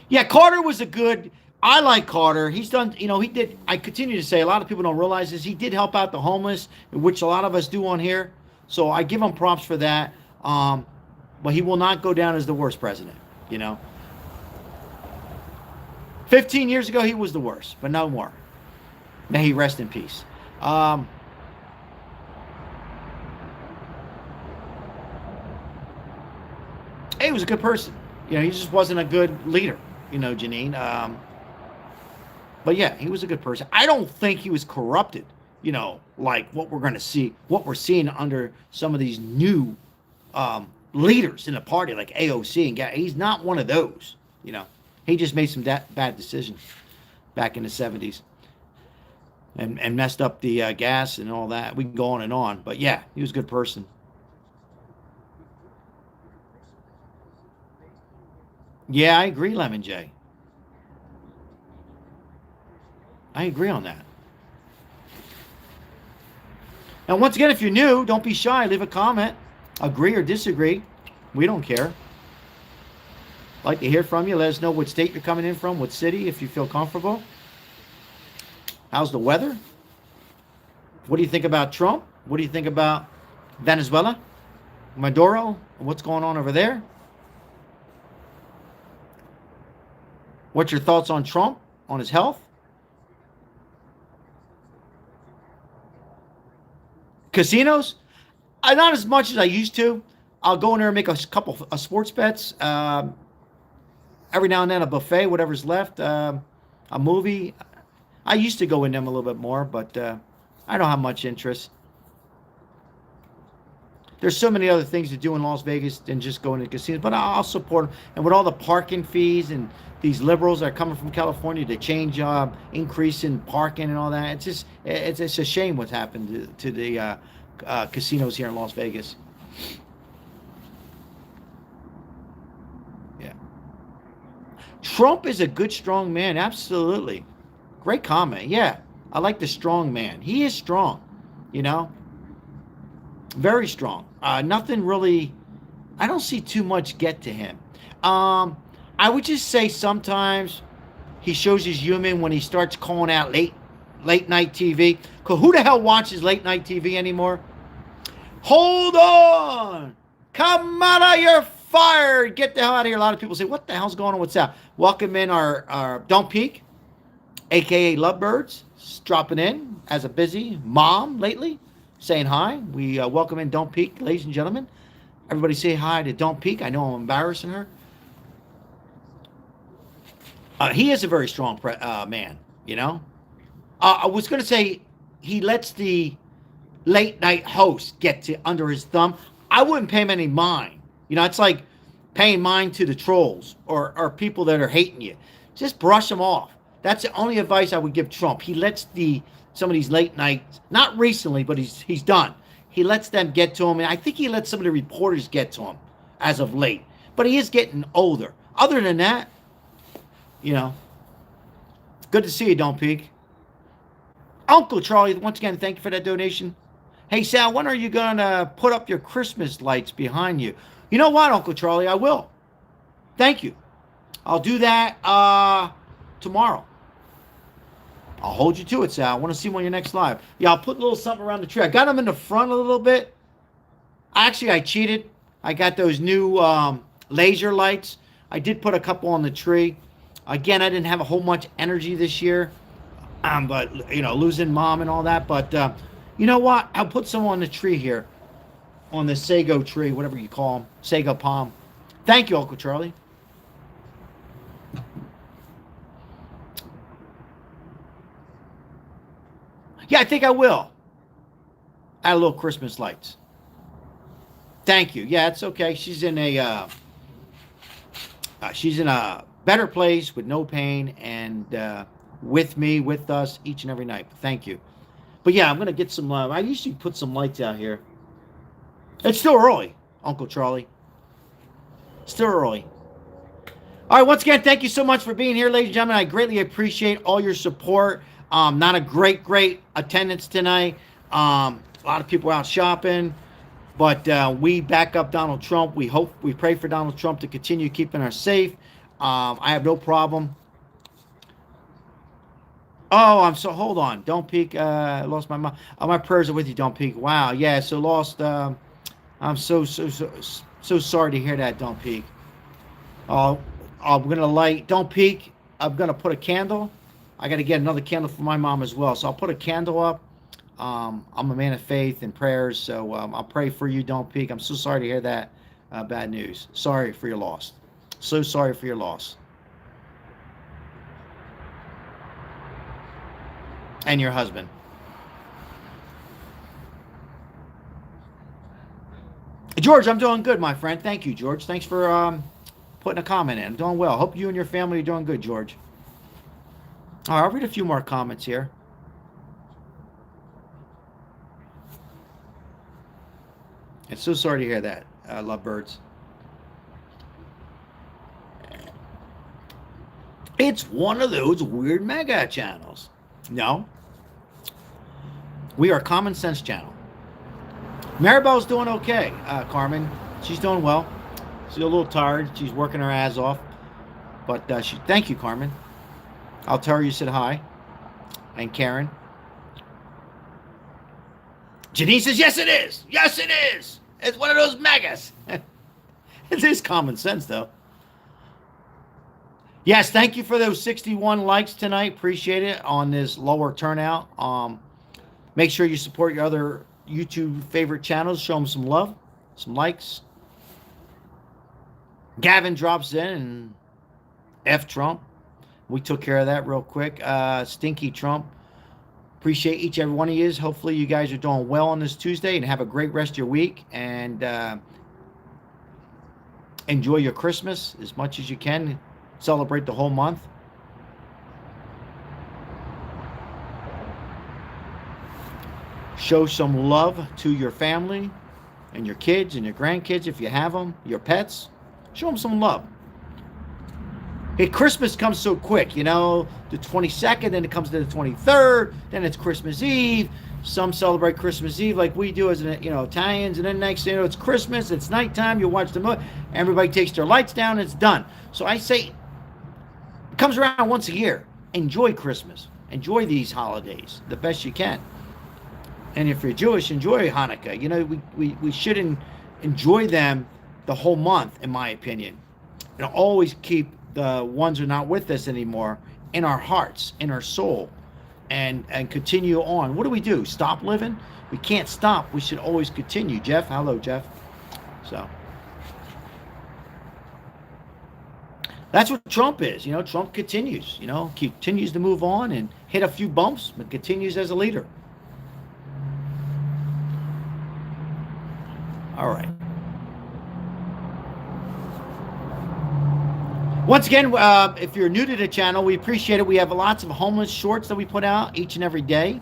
yeah, Carter was a good. I like Carter. He's done. You know, he did. I continue to say a lot of people don't realize this. He did help out the homeless, which a lot of us do on here. So I give him props for that. But he will not go down as the worst president. You know, 15 years ago he was the worst, but no more. May he rest in peace. He was a good person. You know, he just wasn't a good leader. You know, Janine. But yeah, he was a good person. I don't think he was corrupted. You know, like what we're going to see, what we're seeing under some of these new leaders in the party, like AOC, and he's not one of those. You know, he just made some bad decisions back in the 70s and messed up the gas and all that. We can go on and on, but yeah, he was a good person. Yeah, I agree, Lemon J. I agree on that. Now, once again, if you're new, don't be shy. Leave a comment. Agree or disagree. We don't care. Like to hear from you. Let us know what state you're coming in from, what city, if you feel comfortable. How's the weather? What do you think about Trump? What do you think about Venezuela? Maduro? What's going on over there? What's your thoughts on Trump, on his health? Casinos? Not as much as I used to. I'll go in there and make a couple of sports bets. Every now and then a buffet, whatever's left. A movie. I used to go in them a little bit more, but I don't have much interest. There's so many other things to do in Las Vegas than just going to casinos, but I'll support them. And with all the parking fees and these liberals that are coming from California to change, increase in parking and all that, it's just it's a shame what's happened to the casinos here in Las Vegas. Yeah, Trump is a good, strong man. Absolutely, great comment. Yeah, I like the strong man. He is strong, you know. Very strong. Nothing really. I don't see too much get to him. I would just say sometimes he shows he's human when he starts calling out late night TV. Cause who the hell watches late night TV anymore? Hold on, come out, you're fired. Get the hell out of here. A lot of people say, "What the hell's going on? What's that?" Welcome in our Don't Peek, aka Lovebirds, dropping in as a busy mom lately. Saying hi. We welcome in Don't Peek, ladies and gentlemen. Everybody say hi to Don't Peek. I know I'm embarrassing her. He is a very strong man, you know. I was going to say he lets the late night host get to under his thumb. I wouldn't pay him any mind. You know, it's like paying mind to the trolls or people that are hating you. Just brush them off. That's the only advice I would give Trump. He lets some of these late nights, not recently, but he's done. He lets them get to him, and I think he lets some of the reporters get to him as of late. But he is getting older. Other than that, you know, good to see you, Don't Peek. Uncle Charlie, once again, thank you for that donation. Hey, Sal, when are you going to put up your Christmas lights behind you? You know what, Uncle Charlie, I will. Thank you. I'll do that tomorrow. I'll hold you to it, Sal. I want to see you on your next live. Yeah, I'll put a little something around the tree. I got them in the front a little bit. Actually, I cheated. I got those new laser lights. I did put a couple on the tree. Again, I didn't have a whole much energy this year. But, you know, losing mom and all that. But, you know what? I'll put some on the tree here. On the sago tree, whatever you call them. Sago palm. Thank you, Uncle Charlie. Yeah, I think I will. Add a little Christmas lights. Thank you. Yeah, it's okay. She's in a better place with no pain and with me, with us each and every night. Thank you. But yeah, I'm gonna get some. I usually put some lights out here. It's still early, Uncle Charlie. Still early. All right. Once again, thank you so much for being here, ladies and gentlemen. I greatly appreciate all your support. Not a great attendance tonight. A lot of people out shopping, but we back up Donald Trump. We pray for Donald Trump to continue keeping us safe. I have no problem. Oh, hold on. Don't peek. Lost my mom. My prayers are with you. Don't peek. Wow. Yeah. So lost. I'm so sorry to hear that. Don't peek. Oh, I'm gonna light. Don't peek. I'm gonna put a candle. I got to get another candle for my mom as well. So I'll put a candle up. I'm a man of faith and prayers, so I'll pray for you. Don't peek. I'm so sorry to hear that bad news. Sorry for your loss. So sorry for your loss. And your husband. George, I'm doing good, my friend. Thank you, George. Thanks for putting a comment in. I'm doing well. Hope you and your family are doing good, George. All right, I'll read a few more comments here. I'm so sorry to hear that, lovebirds. It's one of those weird mega channels. No. We are a common sense channel. Maribel's doing okay, Carmen. She's doing well. She's a little tired. She's working her ass off. But thank you, Carmen. I'll tell her you said hi. And Karen. Janine says, yes, it is. Yes, it is. It's one of those megas. It is common sense, though. Yes, thank you for those 61 likes tonight. Appreciate it on this lower turnout. Make sure you support your other YouTube favorite channels. Show them some love, some likes. Gavin drops in and F Trump. We took care of that real quick. Stinky Trump. Appreciate each and every one of you. Hopefully you guys are doing well on this Tuesday and have a great rest of your week. And enjoy your Christmas as much as you can. Celebrate the whole month. Show some love to your family and your kids and your grandkids if you have them, your pets. Show them some love. Hey, Christmas comes so quick, you know, the 22nd, then it comes to the 23rd, then it's Christmas Eve. Some celebrate Christmas Eve like we do as, Italians, and then next thing you know, it's Christmas, it's nighttime, you watch the movie, everybody takes their lights down, it's done. So I say, it comes around once a year. Enjoy Christmas. Enjoy these holidays the best you can. And if you're Jewish, enjoy Hanukkah. You know, we should enjoy them the whole month, in my opinion. And always keep the ones who are not with us anymore in our hearts, in our soul, and continue on. What do? Stop living? We can't stop. We should always continue. Jeff, hello, Jeff. So that's what Trump is. You know, Trump continues. You know, continues to move on and hit a few bumps, but continues as a leader. All right. Once again, if you're new to the channel, we appreciate it. We have lots of homeless shorts that we put out each and every day,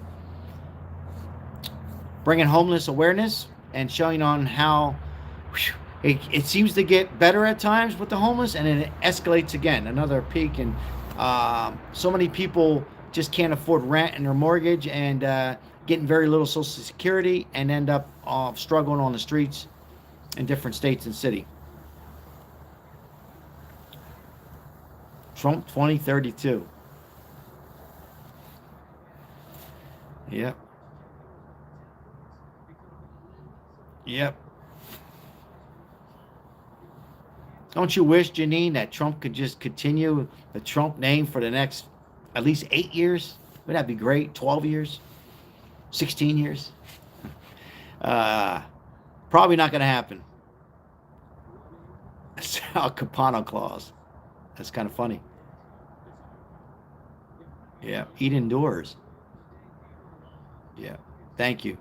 bringing homeless awareness and showing on how it seems to get better at times with the homeless, and then it escalates again. Another peak, and so many people just can't afford rent and their mortgage, and getting very little Social Security, and end up struggling on the streets in different states and city. Trump 2032. Yep. Yep. Don't you wish, Janine, that Trump could just continue the Trump name for the next at least 8 years? Would that be great? 12 years? 16 years? Probably not going to happen. Al Capano clause. That's kind of funny. Yeah, eat indoors. Yeah, thank you.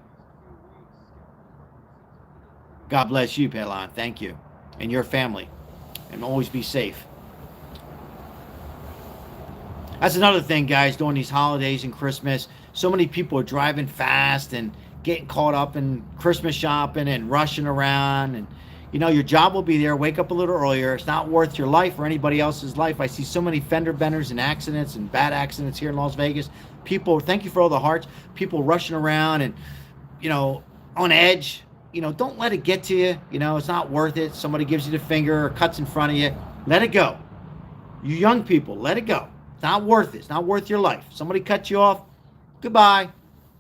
God bless you, Pelon. Thank you. And your family. And always be safe. That's another thing, guys, during these holidays and Christmas. So many people are driving fast and getting caught up in Christmas shopping and rushing around and You know, your job will be there. Wake up a little earlier. It's not worth your life or anybody else's life. I see so many fender benders and accidents and bad accidents here in Las Vegas. People, thank you for all the hearts. People rushing around and, you know, on edge. You know, don't let it get to you. You know, it's not worth it. Somebody gives you the finger or cuts in front of you. Let it go. You young people, let it go. It's not worth it. It's not worth your life. Somebody cuts you off. Goodbye.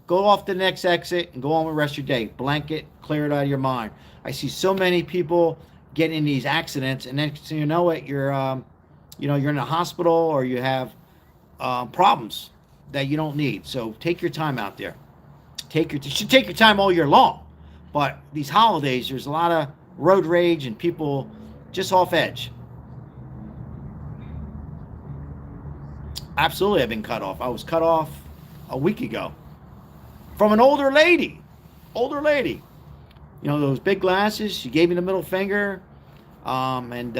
Go off to the next exit and go on with the rest of your day. Blanket, clear it out of your mind. I see so many people getting in these accidents, and then so you know it, you're in a hospital or you have problems that you don't need. So take your time out there. You should take your time all year long, but these holidays, there's a lot of road rage and people just off edge. Absolutely, I've been cut off. I was cut off a week ago from an older lady. You know, those big glasses. She gave me the middle finger. Hi.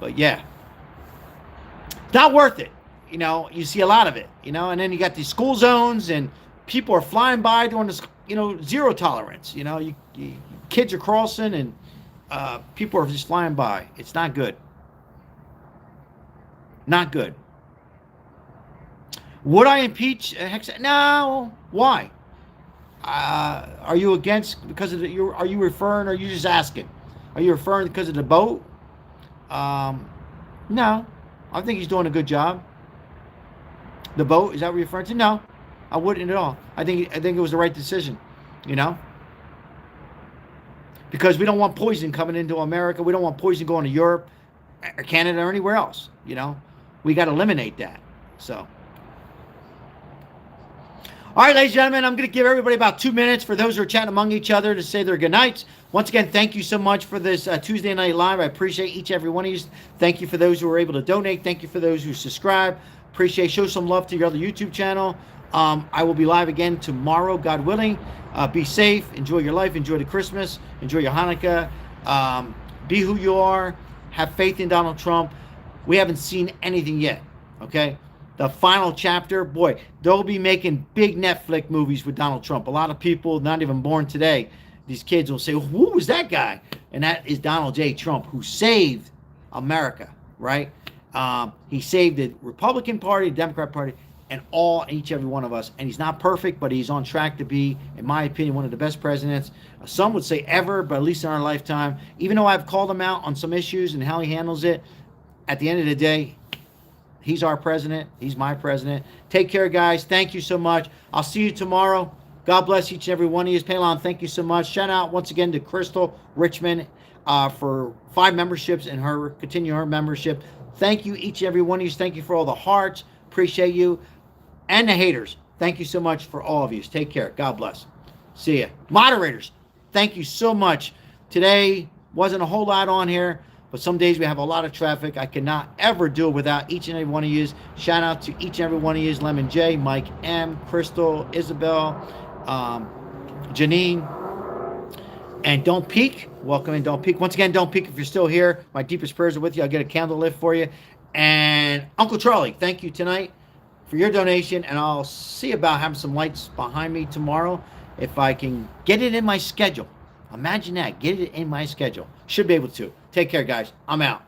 But yeah. It's not worth it. You know, you see a lot of it, you know, and then you got these school zones and people are flying by doing this, you know, zero tolerance. You know, you kids are crossing and people are just flying by. It's not good. Not good. Would I impeach Hegseth? No. Why? Are you against because of the? Are you referring? Or are you just asking? Are you referring because of the boat? No. I think he's doing a good job. The boat, is that what you're referring to? No, I wouldn't at all. I think it was the right decision. You know, because we don't want poison coming into America. We don't want poison going to Europe, or Canada, or anywhere else. You know, we got to eliminate that. So. All right, ladies and gentlemen, I'm going to give everybody about 2 minutes for those who are chatting among each other to say their good nights. Once again, thank you so much for this Tuesday Night Live. I appreciate each and every one of you. Thank you for those who were able to donate. Thank you for those who subscribe. Appreciate. Show some love to your other YouTube channel. I will be live again tomorrow, God willing. Be safe. Enjoy your life. Enjoy the Christmas. Enjoy your Hanukkah. Be who you are. Have faith in Donald Trump. We haven't seen anything yet, okay? The final chapter, boy, they'll be making big Netflix movies with Donald Trump. A lot of people not even born today, these kids will say, who was that guy? And that is Donald J. Trump, who saved America, right? He saved the Republican Party, the Democrat Party, and each every one of us. And he's not perfect, but he's on track to be, in my opinion, one of the best presidents. Some would say ever, but at least in our lifetime. Even though I've called him out on some issues and how he handles it, at the end of the day, he's our president. He's my president. Take care, guys. Thank you so much. I'll see you tomorrow. God bless each and every one of you. Palon, thank you so much. Shout out once again to Crystal Richmond for 5 memberships and continue her membership. Thank you, each and every one of you. Thank you for all the hearts. Appreciate you. And the haters. Thank you so much for all of you. Take care. God bless. See ya. Moderators, thank you so much. Today wasn't a whole lot on here, but some days we have a lot of traffic. I cannot ever do it without each and every one of you. Shout out to each and every one of you. Lemon J, Mike M, Crystal, Isabel, Janine, and Don't Peek. Welcome in, Don't Peek. Once again, Don't Peek if you're still here. My deepest prayers are with you. I'll get a candle lit for you. And Uncle Charlie, thank you tonight for your donation. And I'll see about having some lights behind me tomorrow if I can get it in my schedule. Imagine that. Get it in my schedule. Should be able to. Take care, guys. I'm out.